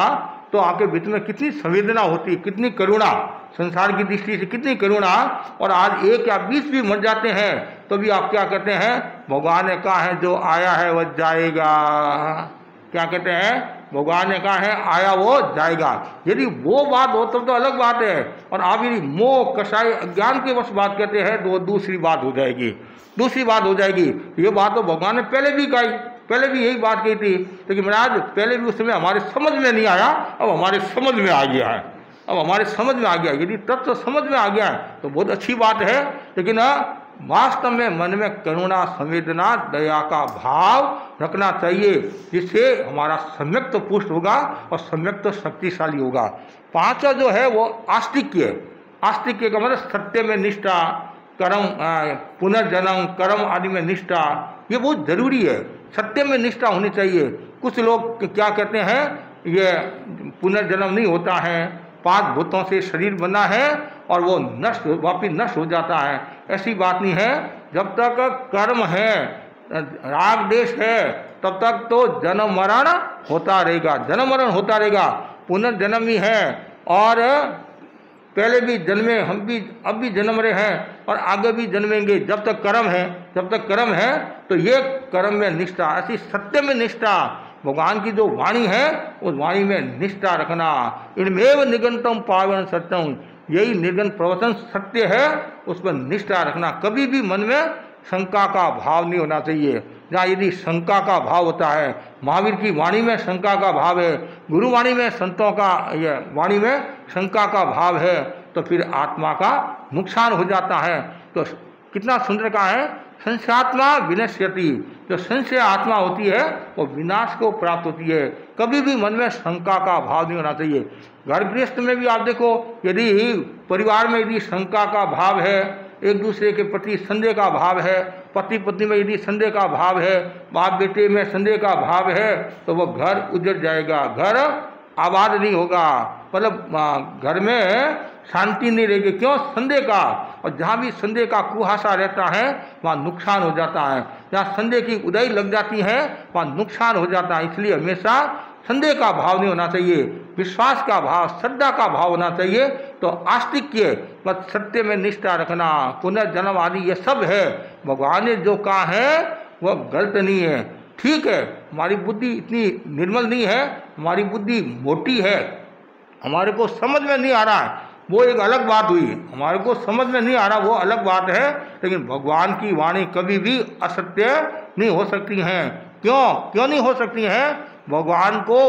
तो आपके बीच में कितनी संवेदना होती, कितनी करुणा, संसार की दृष्टि से कितनी करुणा, और आज 1 या 20 भी मर जाते हैं तो भी आप क्या कहते हैं, भगवान ने कहा है जो आया है वह जाएगा। क्या कहते हैं, भगवान ने कहा है आया वो जाएगा। यदि वो बात हो तब तो अलग बात है, और आप यदि मोह कषाय अज्ञान के वश बात कहते हैं तो वो दूसरी बात हो जाएगी, दूसरी बात हो जाएगी। ये बात तो भगवान ने पहले भी कही, पहले भी यही बात कही थी, लेकिन महाराज पहले भी उस समय हमारे समझ में नहीं आया, अब हमारे समझ में आ गया है, अब हमारे समझ में आ गया। यदि तत्व समझ में आ गया है तो बहुत अच्छी बात है, लेकिन वास्तव में मन में करुणा संवेदना दया का भाव रखना चाहिए, जिससे हमारा सम्यक तो पुष्ट होगा और सम्यक तो शक्तिशाली होगा। पांचवा जो है वो आस्तिक्य, आस्तिक्य का मतलब सत्य में निष्ठा, कर्म पुनर्जन्म कर्म आदि में निष्ठा, ये बहुत जरूरी है। सत्य में निष्ठा होनी चाहिए। कुछ लोग क्या कहते हैं, ये पुनर्जन्म नहीं होता है, 5 भूतों से शरीर बना है और वो नष्ट वापिस नष्ट हो जाता है, ऐसी बात नहीं है। जब तक कर्म है, राग देश है, तब तक तो जन्म मरण होता रहेगा, जन्म मरण होता रहेगा। पुनर्जन्म ही है, और पहले भी जन्मे, हम भी अब भी जन्म रहे हैं और आगे भी जन्मेंगे। जब तक कर्म है, जब तक कर्म है तो ये कर्म में निष्ठा, ऐसी सत्य में निष्ठा, भगवान की जो वाणी है उस वाणी में निष्ठा रखना। इनमेव निगंतम पावन सत्यम, यही निर्गन प्रवचन सत्य है, उस पर निष्ठा रखना। कभी भी मन में शंका का भाव नहीं होना चाहिए। जहाँ यदि शंका का भाव होता है, महावीर की वाणी में शंका का भाव है, गुरु वाणी में, संतों का ये वाणी में शंका का भाव है, तो फिर आत्मा का नुकसान हो जाता है। तो कितना सुंदर कहा है, संशयात्मा विनश्यति, जो संशय आत्मा होती है वो विनाश को प्राप्त होती है। कभी भी मन में शंका का भाव नहीं होना चाहिए। घर गृहस्थ में भी आप देखो, यदि परिवार में यदि शंका का भाव है, एक दूसरे के प्रति संदेह का भाव है, पति पत्नी में यदि संदेह का भाव है, बाप बेटे में संदेह का भाव है, तो वो घर उजड़ जाएगा, घर आबाद नहीं होगा, मतलब घर में शांति नहीं रहेगी। क्यों? संदेह का। और जहाँ भी संदेह का कुहासा रहता है वहाँ नुकसान हो जाता है। जहाँ संदेह की उदाई लग जाती है वहाँ नुकसान हो जाता है। इसलिए हमेशा संदेह का भाव नहीं होना चाहिए, विश्वास का भाव, श्रद्धा का भाव होना चाहिए। तो आस्तिक्य मतलब सत्य में निष्ठा रखना, पुनर्जन्म आदि ये सब है, भगवान ने जो कहा है वह गलत नहीं है। ठीक है, हमारी बुद्धि इतनी निर्मल नहीं है, हमारी बुद्धि मोटी है, हमारे को समझ में नहीं आ रहा है, वो एक अलग बात हुई। हमारे को समझ में नहीं आ रहा वो अलग बात है, लेकिन भगवान की वाणी कभी भी असत्य नहीं हो सकती हैं। क्यों नहीं हो सकती हैं? भगवान को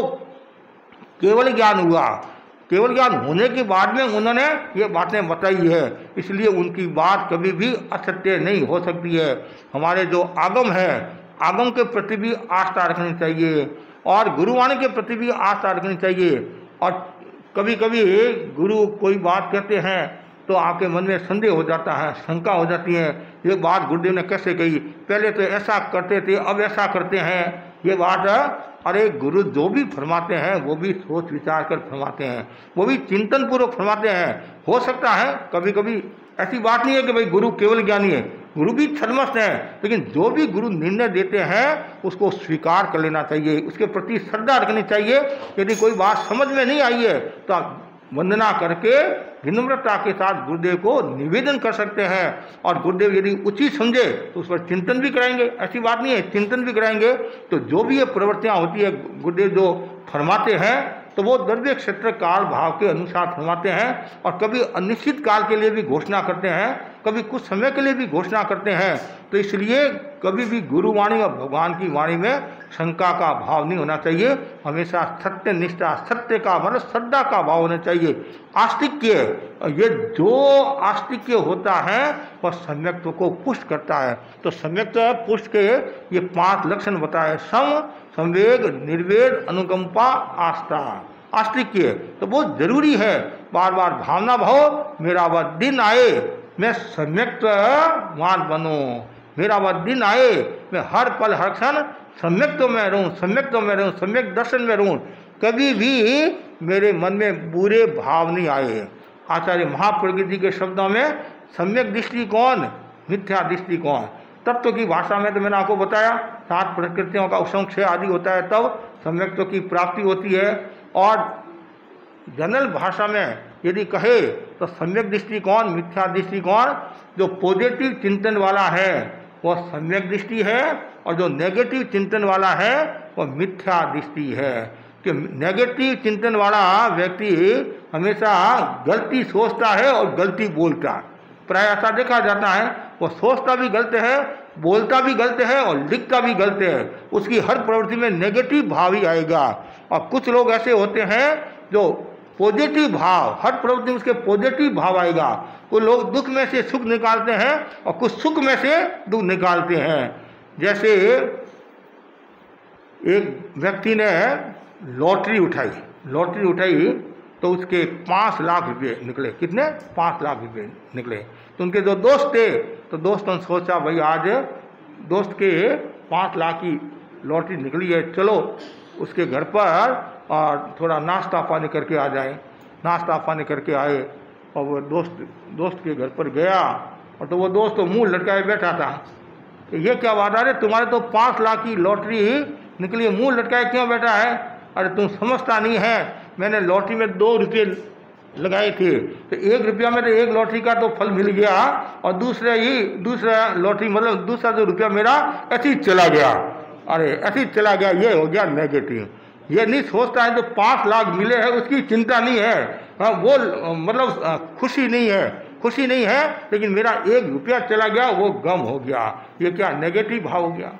केवल ज्ञान हुआ, केवल ज्ञान होने के बाद में उन्होंने ये बातें बताई है, इसलिए उनकी बात कभी भी असत्य नहीं हो सकती है। हमारे जो आगम है, आगम के प्रति भी आस्था रखनी चाहिए और गुरुवाणी के प्रति भी आस्था रखनी चाहिए। और कभी कभी गुरु कोई बात कहते हैं तो आपके मन में संदेह हो जाता है, शंका हो जाती है, ये बात गुरुदेव ने कैसे कही, पहले तो ऐसा करते थे अब ऐसा करते हैं, ये बात। अरे गुरु जो भी फरमाते हैं वो भी सोच विचार कर फरमाते हैं, वो भी चिंतन पूर्वक फरमाते हैं। हो सकता है कभी कभी ऐसी बात नहीं है कि भाई गुरु केवल ज्ञानी है, गुरु भी छद्मस्त है, लेकिन जो भी गुरु निर्णय देते हैं उसको स्वीकार कर लेना चाहिए, उसके प्रति श्रद्धा रखनी चाहिए। यदि कोई बात समझ में नहीं आई है तो आप वंदना करके विनम्रता के साथ गुरुदेव को निवेदन कर सकते हैं, और गुरुदेव यदि उचित समझे तो उस पर चिंतन भी कराएंगे, ऐसी बात नहीं है, चिंतन भी कराएंगे। तो जो भी ये प्रवृत्तियाँ होती है गुरुदेव जो फरमाते हैं तो वो द्रव्य क्षेत्र काल भाव के अनुसार फरमाते हैं, और कभी अनिश्चित काल के लिए भी घोषणा करते हैं। कभी कुछ समय के लिए भी घोषणा करते हैं। तो इसलिए कभी भी गुरुवाणी और भगवान की वाणी में शंका का भाव नहीं होना चाहिए। हमेशा सत्य निष्ठा, सत्य का मतलब श्रद्धा का भाव होना चाहिए। आस्तिक्य, ये जो आस्तिक्य होता है वह सम्यक्त्व को पुष्ट करता है। तो सम्यक्त्व पुष्ट के ये 5 लक्षण बताए, सम, संवेग, निर्वेद, अनुकंपा, आस्था, आस्तिक्य। तो बहुत जरूरी है बार बार भावना भाव, मेरा वह दिन आए मैं सम्यक्त्ववान बनूं, मेरा वह दिन आए मैं हर पल हर क्षण सम्यक्त्व में रहूं, सम्यक्त्व में रहूं, सम्यक दर्शन में रहूं, कभी भी मेरे मन में बुरे भाव नहीं आए। आचार्य महाप्रकृति के शब्दों में सम्यक दृष्टिकोण, मिथ्या दृष्टिकोण। तत्व की भाषा में तो मैंने आपको बताया 7 प्रकृतियों का उपसंक्षय आदि होता है, तब सम्यक्त्व की प्राप्ति होती है। और जनरल भाषा में यदि कहे तो सम्यक दृष्टिकोण, मिथ्या दृष्टिकोण, जो पॉजिटिव चिंतन वाला है वह सम्यक दृष्टि है, और जो नेगेटिव चिंतन वाला है वह मिथ्या दृष्टि है। कि नेगेटिव चिंतन वाला व्यक्ति हमेशा गलती सोचता है और गलती बोलता है। प्राय ऐसा देखा जाता है, वह सोचता भी गलत है, बोलता भी गलत है और लिखता भी गलत है। उसकी हर प्रवृत्ति में नेगेटिव भाव ही आएगा। और कुछ लोग ऐसे होते हैं जो पॉजिटिव भाव, हर प्रवृत्ति में उसके पॉजिटिव भाव आएगा। कुछ लोग दुख में से सुख निकालते हैं और कुछ सुख में से दुख निकालते हैं। जैसे एक व्यक्ति ने लॉटरी उठाई तो उसके 5 लाख रुपये निकले। कितने? 5 लाख रुपये निकले। तो उनके जो दोस्त थे, तो दोस्तों ने सोचा भाई आज दोस्त के 5 लाख की लॉटरी निकली है, चलो उसके घर पर और थोड़ा नाश्ता पानी करके आ जाए। नाश्ता पानी करके आए और वो दोस्त के घर पर गया, और तो वो दोस्त तो मुंह लटकाए बैठा था कि ये क्या बात है, अरे तुम्हारे तो 5 लाख की लॉटरी निकली, मुंह लटकाए क्यों बैठा है? अरे तुम समझता नहीं है, मैंने लॉटरी में 2 रुपये लगाए थे, तो 1 रुपया में तो 1 लॉटरी का तो फल मिल गया, और दूसरा लॉटरी मतलब दूसरा जो रुपया मेरा ऐसे ही चला गया। अरे ऐसे ही चला गया, ये हो गया नेगेटिव। ये नहीं सोचता है जो 5 लाख मिले हैं उसकी चिंता नहीं है, वो मतलब खुशी नहीं है, लेकिन मेरा 1 रुपया चला गया वो गम हो गया। ये क्या नेगेटिव भाव हो गया।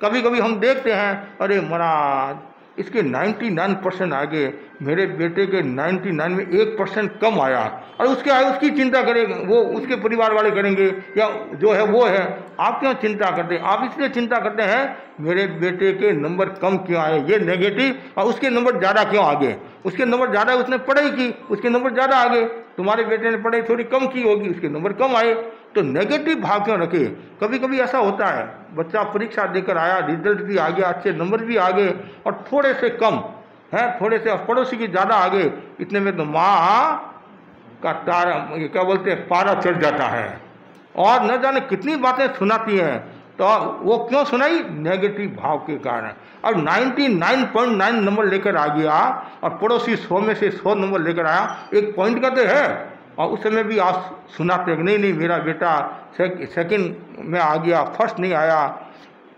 कभी कभी हम देखते हैं, अरे महाराज इसके 99% आ गए, मेरे बेटे के 99 में 1% कम आया, और उसके आए उसकी चिंता करेंगे, वो उसके परिवार वाले करेंगे, या जो है वो है। आप क्यों चिंता करते हैं? आप इसलिए चिंता करते हैं मेरे बेटे के नंबर कम क्यों आए, ये नेगेटिव, और उसके नंबर ज़्यादा क्यों आ गए। उसके नंबर ज़्यादा, उसने पढ़ाई की, उसके नंबर ज़्यादा आ गए। तुम्हारे बेटे ने पढ़ाई थोड़ी कम की होगी, उसके नंबर कम आए। तो नेगेटिव भाव क्यों रखे? कभी कभी ऐसा होता है, बच्चा परीक्षा देकर आया, रिजल्ट भी आ गया, अच्छे नंबर भी आ गए, और थोड़े से कम है, थोड़े से पड़ोसी की ज़्यादा आ गए। इतने में तो माँ का तारा, क्या बोलते हैं, पारा चढ़ जाता है, और न जाने कितनी बातें सुनाती हैं। तो वो क्यों सुनाई? नेगेटिव भाव के कारण। अब 99.9 नंबर लेकर आ गया, और पड़ोसी 100 में से 100 नंबर लेकर आया, 1 पॉइंट का तो है, और उस समय भी आप सुनाते हैं नहीं मेरा बेटा सेकंड में आ गया, फर्स्ट नहीं आया।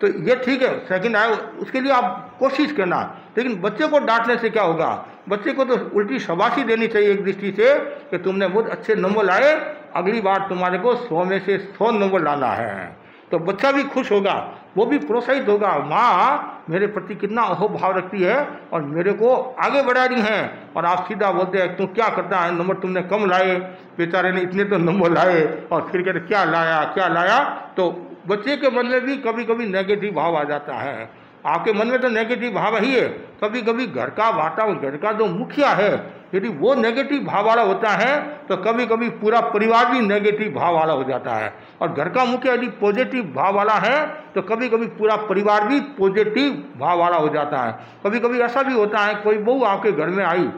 तो ये ठीक है, सेकंड आया, उसके लिए आप कोशिश करना, लेकिन बच्चे को डांटने से क्या होगा? बच्चे को तो उल्टी शाबाशी देनी चाहिए एक दृष्टि से कि तुमने बहुत अच्छे नंबर लाए, अगली बार तुम्हारे को 100 में से 100 नंबर लाना है। तो बच्चा भी खुश होगा, वो भी प्रोत्साहित होगा, माँ मेरे प्रति कितना अहोभाव रखती है और मेरे को आगे बढ़ा रही हैं। और आप सीधा बोलते हैं तू क्या करता है, नंबर तुमने कम लाए, बेचारे ने इतने तो नंबर लाए, और फिर कहते क्या लाया। तो बच्चे के मन में भी कभी कभी नेगेटिव भाव आ जाता है। आपके मन में तो नेगेटिव भाव ही है। कभी कभी घर का वातावरण, घर का जो मुखिया है, यदि वो नेगेटिव भाव वाला होता है तो कभी कभी पूरा परिवार भी नेगेटिव भाव वाला हो जाता है। और घर का मुखिया यदि पॉजिटिव भाव वाला है तो कभी कभी पूरा परिवार भी पॉजिटिव भाव वाला हो जाता है। कभी कभी ऐसा भी होता है, कोई बहू आपके घर में आई,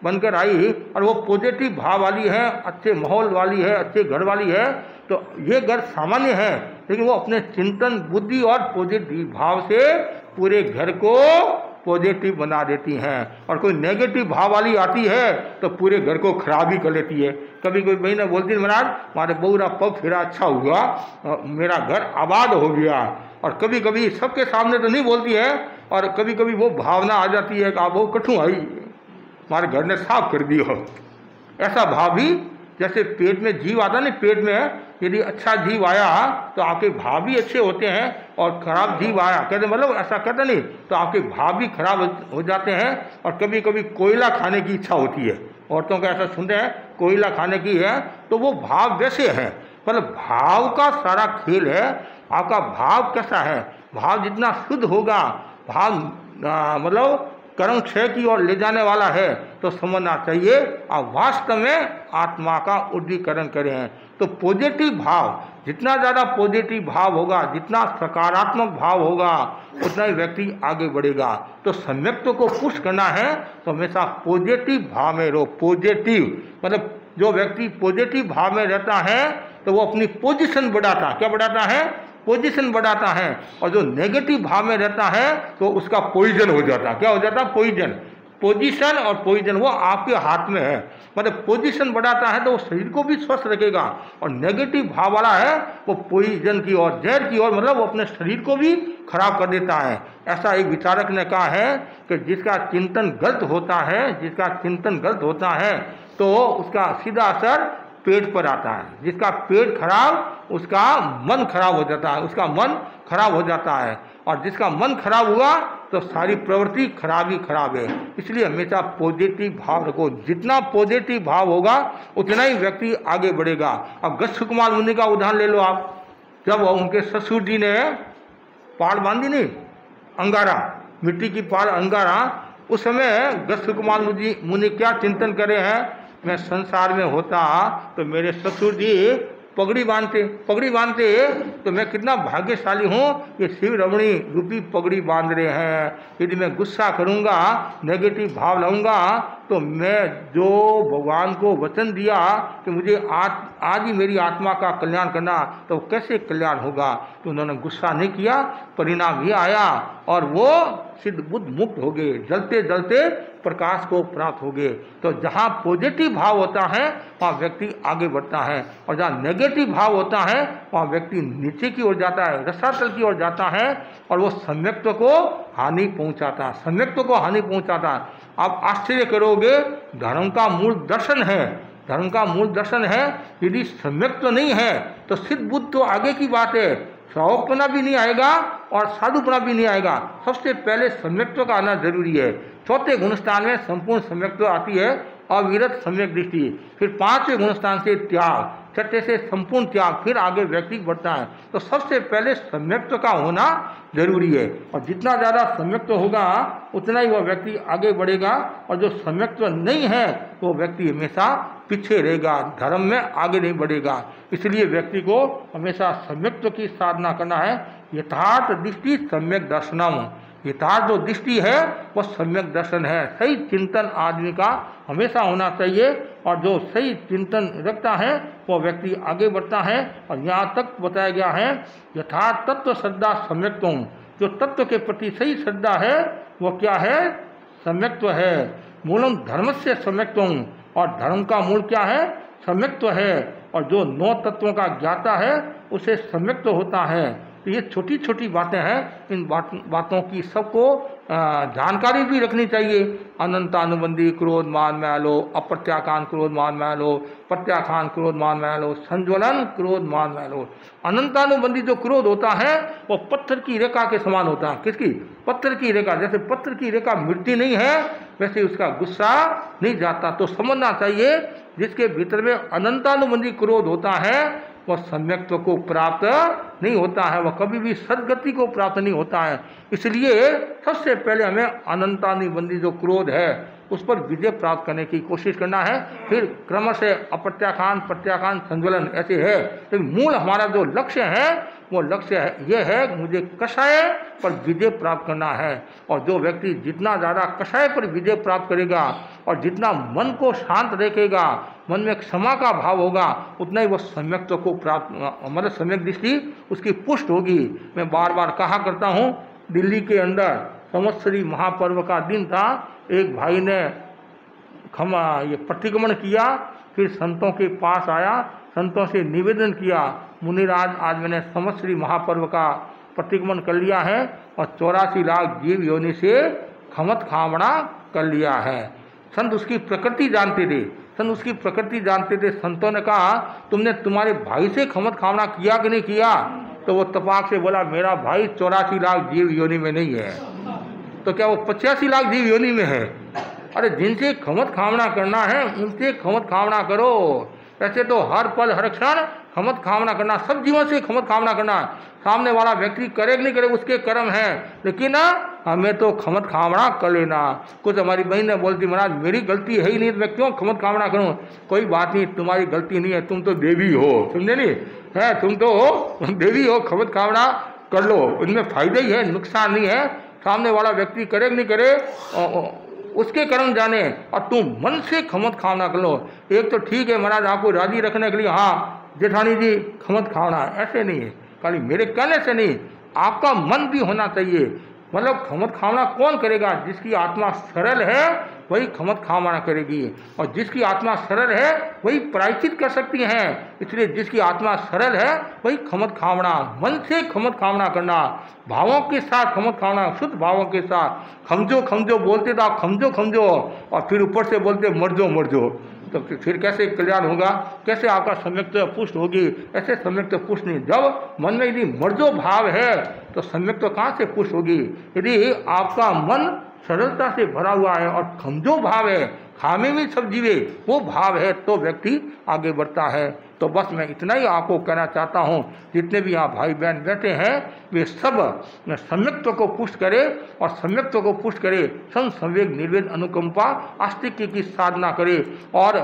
बनकर आई, और वो पॉजिटिव भाव वाली है, अच्छे माहौल वाली है, अच्छे घर वाली है, तो ये घर सामान्य है, लेकिन वो अपने चिंतन, बुद्धि और पॉजिटिव भाव से पूरे घर को पॉजिटिव बना देती हैं। और कोई नेगेटिव भाव वाली आती है तो पूरे घर को खराब ही कर लेती है। कभी कोई बहन बोलती है महाराज हमारे बहूरा पग फिरा अच्छा हुआ, मेरा घर आबाद हो गया। और कभी कभी सबके सामने तो नहीं बोलती है, और कभी कभी वो भावना आ जाती है कि आप वो कठू आई, हमारे घर ने साफ कर दी हो, ऐसा भाव भी जैसे पेट में जीव आता नहीं, पेट में यदि अच्छा जीव आया तो आपके भाव भी अच्छे होते हैं, और खराब जीव आया कहते मतलब ऐसा कहते नहीं तो आपके भाव भी खराब हो जाते हैं। और कभी कभी कोयला खाने की इच्छा होती है, औरतों को ऐसा सुनते हैं कोयला खाने की है, तो वो भाव वैसे है। मतलब भाव का सारा खेल है, आपका भाव कैसा है, भाव जितना शुद्ध होगा, भाव मतलब कर्म क्षय की ओर ले जाने वाला है, तो समझना चाहिए आप वास्तव में आत्मा का उद्दीकरण करें। तो पॉजिटिव भाव, जितना ज़्यादा पॉजिटिव भाव होगा, जितना सकारात्मक भाव होगा, उतना ही व्यक्ति आगे बढ़ेगा। तो सम्यक्त्व को पुश करना है तो हमेशा पॉजिटिव भाव में रहो। पॉजिटिव मतलब जो व्यक्ति पॉजिटिव भाव में रहता है तो वो अपनी पोजीशन बढ़ाता, क्या बढ़ाता है, पोजीशन बढ़ाता है। और जो नेगेटिव भाव में रहता है तो उसका पॉइजन हो जाता है, क्या हो जाता है, पॉइजन। पोजीशन और पॉइजन वो आपके हाथ में है। मतलब पोजीशन बढ़ाता है तो वो शरीर को भी स्वस्थ रखेगा, और नेगेटिव भाव वाला है वो पॉइजन की ओर, जहर की ओर, मतलब वो अपने शरीर को भी खराब कर देता है। ऐसा एक विचारक ने कहा है कि जिसका चिंतन गलत होता है, जिसका चिंतन गलत होता है तो उसका सीधा असर पेट पर आता है। जिसका पेट खराब, उसका मन खराब हो जाता है, उसका मन खराब हो जाता है। और जिसका मन खराब हुआ तो सारी प्रवृत्ति खराब ही खराब है। इसलिए हमेशा पॉजिटिव भाव रखो। जितना पॉजिटिव भाव होगा उतना ही व्यक्ति आगे बढ़ेगा। अब गस्थ कुमार मुनि का उदाहरण ले लो आप। जब उनके ससुर जी ने पाड़ बांधी नहीं, अंगारा, मिट्टी की पाड़ अंगारा, उस समय गस्थ कुमार मुनि क्या चिंतन करे हैं, मैं संसार में होता तो मेरे ससुर जी पगड़ी बांधते तो मैं कितना भाग्यशाली हूँ, ये शिव रमणी रूपी पगड़ी बांध रहे हैं। यदि मैं गुस्सा करूँगा, नेगेटिव भाव लाऊंगा, तो मैं जो भगवान को वचन दिया कि मुझे आज ही मेरी आत्मा का कल्याण करना, तो कैसे कल्याण होगा। तो उन्होंने गुस्सा नहीं किया, परिणाम ये आया और वो सिद्ध बुद्ध मुक्त हो गए, जलते जलते प्रकाश को प्राप्त हो गए। तो जहाँ पॉजिटिव भाव होता है वहाँ व्यक्ति आगे बढ़ता है, और जहाँ नेगेटिव भाव होता है वहाँ व्यक्ति नीचे की ओर जाता है, रसातल की ओर जाता है, और वो सम्यक्त्व को हानि पहुँचाता है, सम्यक्त्व को हानि पहुँचाता है। आप आश्चर्य करोगे, धर्म का मूल दर्शन है, धर्म का मूल दर्शन है। यदि सम्यक्त्व नहीं है तो सिद्ध बुद्ध तो आगे की बात है, स्वावपना भी नहीं आएगा और साधुपना भी नहीं आएगा। सबसे पहले सम्यक्त्व का आना जरूरी है। चौथे गुणस्थान में संपूर्ण सम्यक्त्व आती है, अविरत सम्यक दृष्टि। फिर पांचवें गुणस्थान से त्याग, छठे से संपूर्ण त्याग, फिर आगे व्यक्ति बढ़ता है। तो सबसे पहले सम्यक्त्व का होना जरूरी है, और जितना ज़्यादा सम्यक्त्व होगा उतना ही वह व्यक्ति आगे बढ़ेगा। और जो सम्यक्त्व नहीं है वो व्यक्ति हमेशा पीछे रहेगा, धर्म में आगे नहीं बढ़ेगा। इसलिए व्यक्ति को हमेशा सम्यक्त्व की साधना करना है। यथार्थ दृष्टि सम्यक दर्शनम, यथार्थ जो दृष्टि है वह सम्यक दर्शन है। सही चिंतन आदमी का हमेशा होना चाहिए, और जो सही चिंतन रखता है वह व्यक्ति आगे बढ़ता है। और यहाँ तक बताया गया है यथार्थ तत्व श्रद्धा सम्यक्त्व, जो तत्व के प्रति सही श्रद्धा है वह क्या है, सम्यक्त्व है। मूलम धर्म से सम्यक्त्व, और धर्म का मूल क्या है, सम्यक्त्व है। और जो 9 तत्वों का ज्ञाता है उसे सम्यक्त्व होता है। तो ये छोटी छोटी बातें हैं, इन बातों की सबको जानकारी भी रखनी चाहिए। अनंतानुबंधी क्रोध मान में लो, अप्रत्याखान क्रोध मान में लो, प्रत्याखान क्रोध मान में लो, संज्वलन क्रोध मान में लो। अनंतानुबंधी जो क्रोध होता है वो पत्थर की रेखा के समान होता है। किसकी, पत्थर की रेखा। जैसे पत्थर की रेखा मिटती नहीं है वैसे उसका गुस्सा नहीं जाता। तो समझना चाहिए जिसके भीतर में अनंतानुबंधी क्रोध होता है वह सम्यक्त्व को प्राप्त नहीं होता है, वह कभी भी सद्गति को प्राप्त नहीं होता है। इसलिए सबसे पहले हमें अनंतानुबंधी जो क्रोध है उस पर विजय प्राप्त करने की कोशिश करना है। फिर क्रम से अप्रत्याखान, प्रत्याखान, संज्वलन ऐसे है। तो मूल हमारा जो लक्ष्य है वो लक्ष्य है ये है मुझे कषाय पर विजय प्राप्त करना है। और जो व्यक्ति जितना ज़्यादा कषाय पर विजय प्राप्त करेगा और जितना मन को शांत रखेगा, मन में क्षमा का भाव होगा, उतना ही वो सम्यक्त्व को प्राप्त, मतलब सम्यक दृष्टि उसकी पुष्ट होगी। मैं बार बार कहा करता हूँ, दिल्ली के अंदर संवत्सरी महापर्व का दिन था। एक भाई ने ये प्रतिक्रमण किया, फिर संतों के पास आया, संतों से निवेदन किया, मुनिराज आज मैंने संवत्सरी महापर्व का प्रतिक्रमण कर लिया है और 84 लाख जीव योनि से खमत खावड़ा कर लिया है। संत उसकी प्रकृति जानते थे, संत उसकी प्रकृति जानते थे। संतों ने कहा तुमने तुम्हारे भाई से खमत खावना किया कि नहीं किया? तो वो तपाक से बोला मेरा भाई 84 लाख जीव योनि में नहीं है। तो क्या वो 85 लाख जीव योनि में है? अरे जिनसे खमत खावना करना है उनसे खमत खावना करो। ऐसे तो हर पल हर क्षण खमत खावना करना, सब जीवन से खमत खावना करना। सामने वाला व्यक्ति करे कि नहीं करे उसके कर्म है, लेकिन हमें तो खमत खावना कर लेना। कुछ हमारी बहन ने बोलती महाराज मेरी गलती है ही नहीं तो मैं क्यों खमत खावना करूं? कोई बात नहीं, तुम्हारी गलती नहीं है, तुम तो देवी हो, समझे नहीं है, तुम तो देवी हो, खमत खावना कर लो, इनमें फायदा ही है, नुकसान नहीं है। सामने वाला व्यक्ति करे कि नहीं करे उसके कर्म जाने, और तुम मन से खमत खावना कर लो। एक तो ठीक है महाराज आपको राजी रखने के लिए हाँ जेठानी जी खमत खावना, ऐसे नहीं है, खाली मेरे कहने से नहीं, आपका मन भी होना चाहिए। मतलब खमत खावना कौन करेगा? जिसकी आत्मा सरल है वही खमत खावना करेगी, और जिसकी आत्मा सरल है वही प्रायश्चित कर सकती हैं। इसलिए जिसकी आत्मा सरल है वही खमत खावना, मन से खमत खावना करना, भावों के साथ खमत खावना, शुद्ध भावों के साथ। खमजो खमजो बोलते तो आप खमजो खमजो, और फिर ऊपर से बोलते मरजो मरजो, तो फिर कैसे कल्याण होगा? कैसे आपका सम्यक्त पुष्ट होगी? ऐसे सम्यक्त पुष्ट नहीं। जब मन में यदि मर्जो भाव है तो सम्यक्त कहाँ से पुष्ट होगी? यदि आपका मन सरलता से भरा हुआ है और खमजो भाव है, खामे में सब जीवे, वो भाव है तो व्यक्ति आगे बढ़ता है। तो बस मैं इतना ही आपको कहना चाहता हूँ, जितने भी यहाँ भाई बहन बैठे हैं वे सब सम्यक्त्व को पुष्ट करे, और सम्यक्त्व को पुष्ट करे सं संवेग निर्वेद अनुकंपा आस्तिक्य की साधना करे, और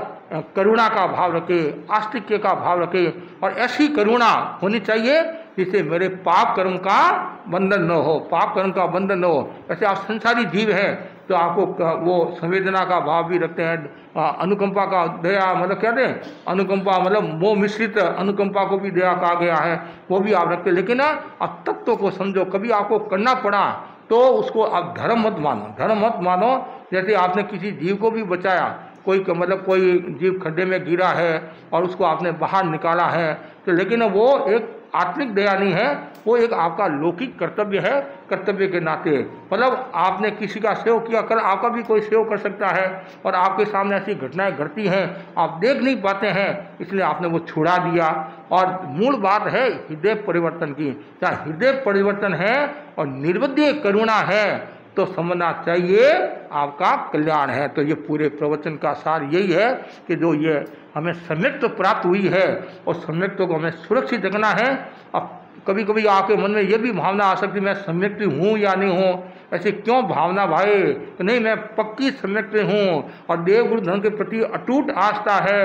करुणा का भाव रखे, आस्तिक्य का भाव रखे, और ऐसी करुणा होनी चाहिए जिससे मेरे पाप कर्म का बंधन न हो, पाप कर्म का बंधन न हो। ऐसे आप संसारी जीव हैं तो आपको वो संवेदना का भाव भी रखते हैं, अनुकंपा का, दया मतलब क्या दें, अनुकंपा मतलब मोह मिश्रित अनुकंपा को भी दया कहा गया है, वो भी आप रखते हैं। लेकिन आप तत्व को समझो, कभी आपको करना पड़ा तो उसको आप धर्म मत मानो, धर्म मत मानो। जैसे आपने किसी जीव को भी बचाया, कोई मतलब कोई जीव खड्डे में गिरा है और उसको आपने बाहर निकाला है, तो लेकिन वो एक आत्मिक दया नहीं है, वो एक आपका लौकिक कर्तव्य है। कर्तव्य के नाते मतलब आपने किसी का सेव किया, कल आपका भी कोई सेव कर सकता है, और आपके सामने ऐसी घटनाएं घटती हैं आप देख नहीं पाते हैं, इसलिए आपने वो छुड़ा दिया। और मूल बात है हृदय परिवर्तन की। चाहे हृदय परिवर्तन है और निर्वध्य करुणा है तो समझना चाहिए आपका कल्याण है। तो ये पूरे प्रवचन का सार यही है कि जो ये हमें सम्यक्त्व प्राप्त हुई है और सम्यक्त्व को हमें सुरक्षित रखना है। अब कभी कभी आपके मन में ये भी भावना आ सकती है मैं सम्यक्ति हूँ या नहीं हूँ। ऐसे क्यों भावना भाई? तो नहीं, मैं पक्की सम्यक्ति हूँ और देव गुरु धर्म के प्रति अटूट आस्था है।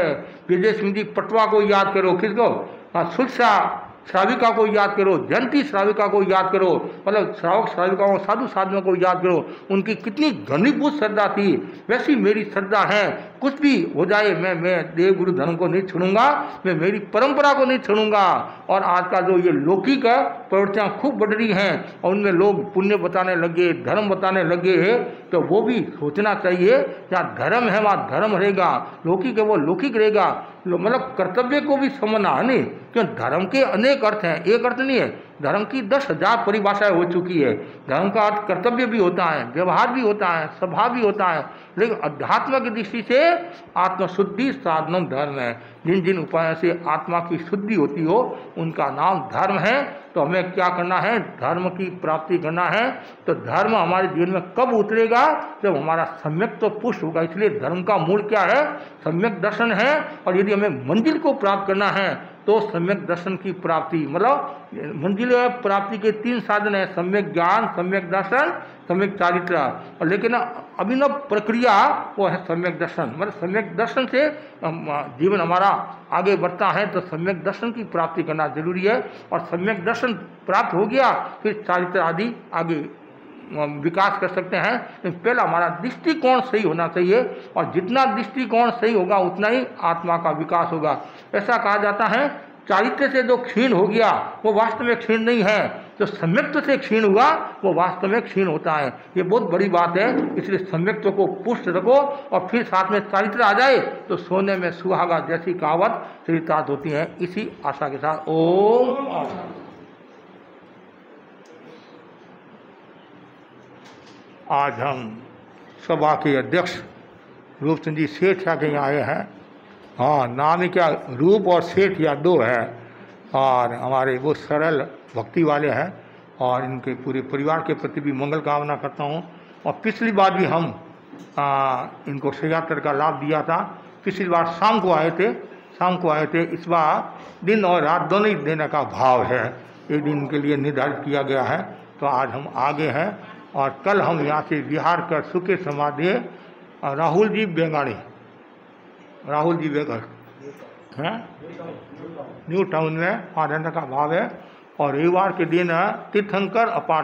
विजय सिंह जी पटवा को याद करो, किसको? सुलसा श्राविका को याद करो, जयंती श्राविका को याद करो, मतलब श्रावक श्राविकाओं साधु साधुओं को याद करो। उनकी कितनी घनीभूत श्रद्धा थी, वैसी मेरी श्रद्धा है। कुछ भी हो जाए मैं देव गुरु धर्म को नहीं छोड़ूंगा, मैं मेरी परंपरा को नहीं छोड़ूंगा। और आज का जो ये लौकिक प्रवृत्तियाँ खूब बढ़ रही हैं और उनमें लोग पुण्य बताने लगे, धर्म बताने लगे, तो वो भी सोचना चाहिए जहाँ धर्म है वहाँ धर्म रहेगा, लौकिक है वो लौकिक रहेगा। मतलब कर्तव्य को भी समझना है नहीं, क्यों धर्म के अनेक अर्थ हैं, एक अर्थ नहीं है। धर्म की 10,000 परिभाषाएं हो चुकी है। धर्म का अर्थ कर्तव्य भी होता है, व्यवहार भी होता है, स्वभाव भी होता है, लेकिन अध्यात्म की दृष्टि से आत्मशुद्धि साधनम धर्म है। जिन जिन उपायों से आत्मा की शुद्धि होती हो उनका नाम धर्म है। तो हमें क्या करना है? धर्म की प्राप्ति करना है। तो धर्म हमारे जीवन में कब उतरेगा? जब हमारा सम्यक तो पुष्ट होगा। इसलिए धर्म का मूल क्या है? सम्यक दर्शन है। और यदि हमें मंजिल को प्राप्त करना है तो सम्यक दर्शन की प्राप्ति, मतलब मंजिल प्राप्ति के 3 साधन है, सम्यक ज्ञान, सम्यक दर्शन, सम्यक चारित्र। और लेकिन अभिनव प्रक्रिया वो है सम्यक दर्शन। मतलब सम्यक दर्शन से जीवन हमारा आगे बढ़ता है, तो सम्यक दर्शन की प्राप्ति करना जरूरी है। और सम्यक दर्शन प्राप्त हो गया फिर चारित्र आदि आगे विकास कर सकते हैं। पहला हमारा दृष्टिकोण सही होना चाहिए, और जितना दृष्टिकोण सही होगा उतना ही आत्मा का विकास होगा। ऐसा कहा जाता है चारित्र से जो क्षीण हो गया वो वास्तव में क्षीण नहीं है, जो सम्यक्त्व से क्षीण हुआ वो वास्तव में क्षीण होता है। ये बहुत बड़ी बात है। इसलिए सम्यक्त्व को पुष्ट रखो और फिर साथ में चारित्र आ जाए तो सोने में सुहागा जैसी कहावत चरितार्थ होती है। इसी आशा के साथ ओम। आज हम सभा के अध्यक्ष रूप चंद जी सेठ आके यहाँ आए हैं। हाँ, नाम ही क्या, रूप और सेठ या दो है। और हमारे वो सरल भक्ति वाले हैं और इनके पूरे परिवार के प्रति भी मंगल कामना करता हूँ। और पिछली बार भी हम इनको शय्यात्र का लाभ दिया था। पिछली बार शाम को आए थे। इस बार दिन और रात दोनों ही देने का भाव है। एक दिन के लिए निर्धारित किया गया है, तो आज हम आगे हैं। और कल हम यहाँ से बिहार कर सुखे समाधि राहुल जी बेगर हैं, न्यू टाउन में वहाँ रहने का भाव है। और रविवार के दिन तीर्थंकर अपार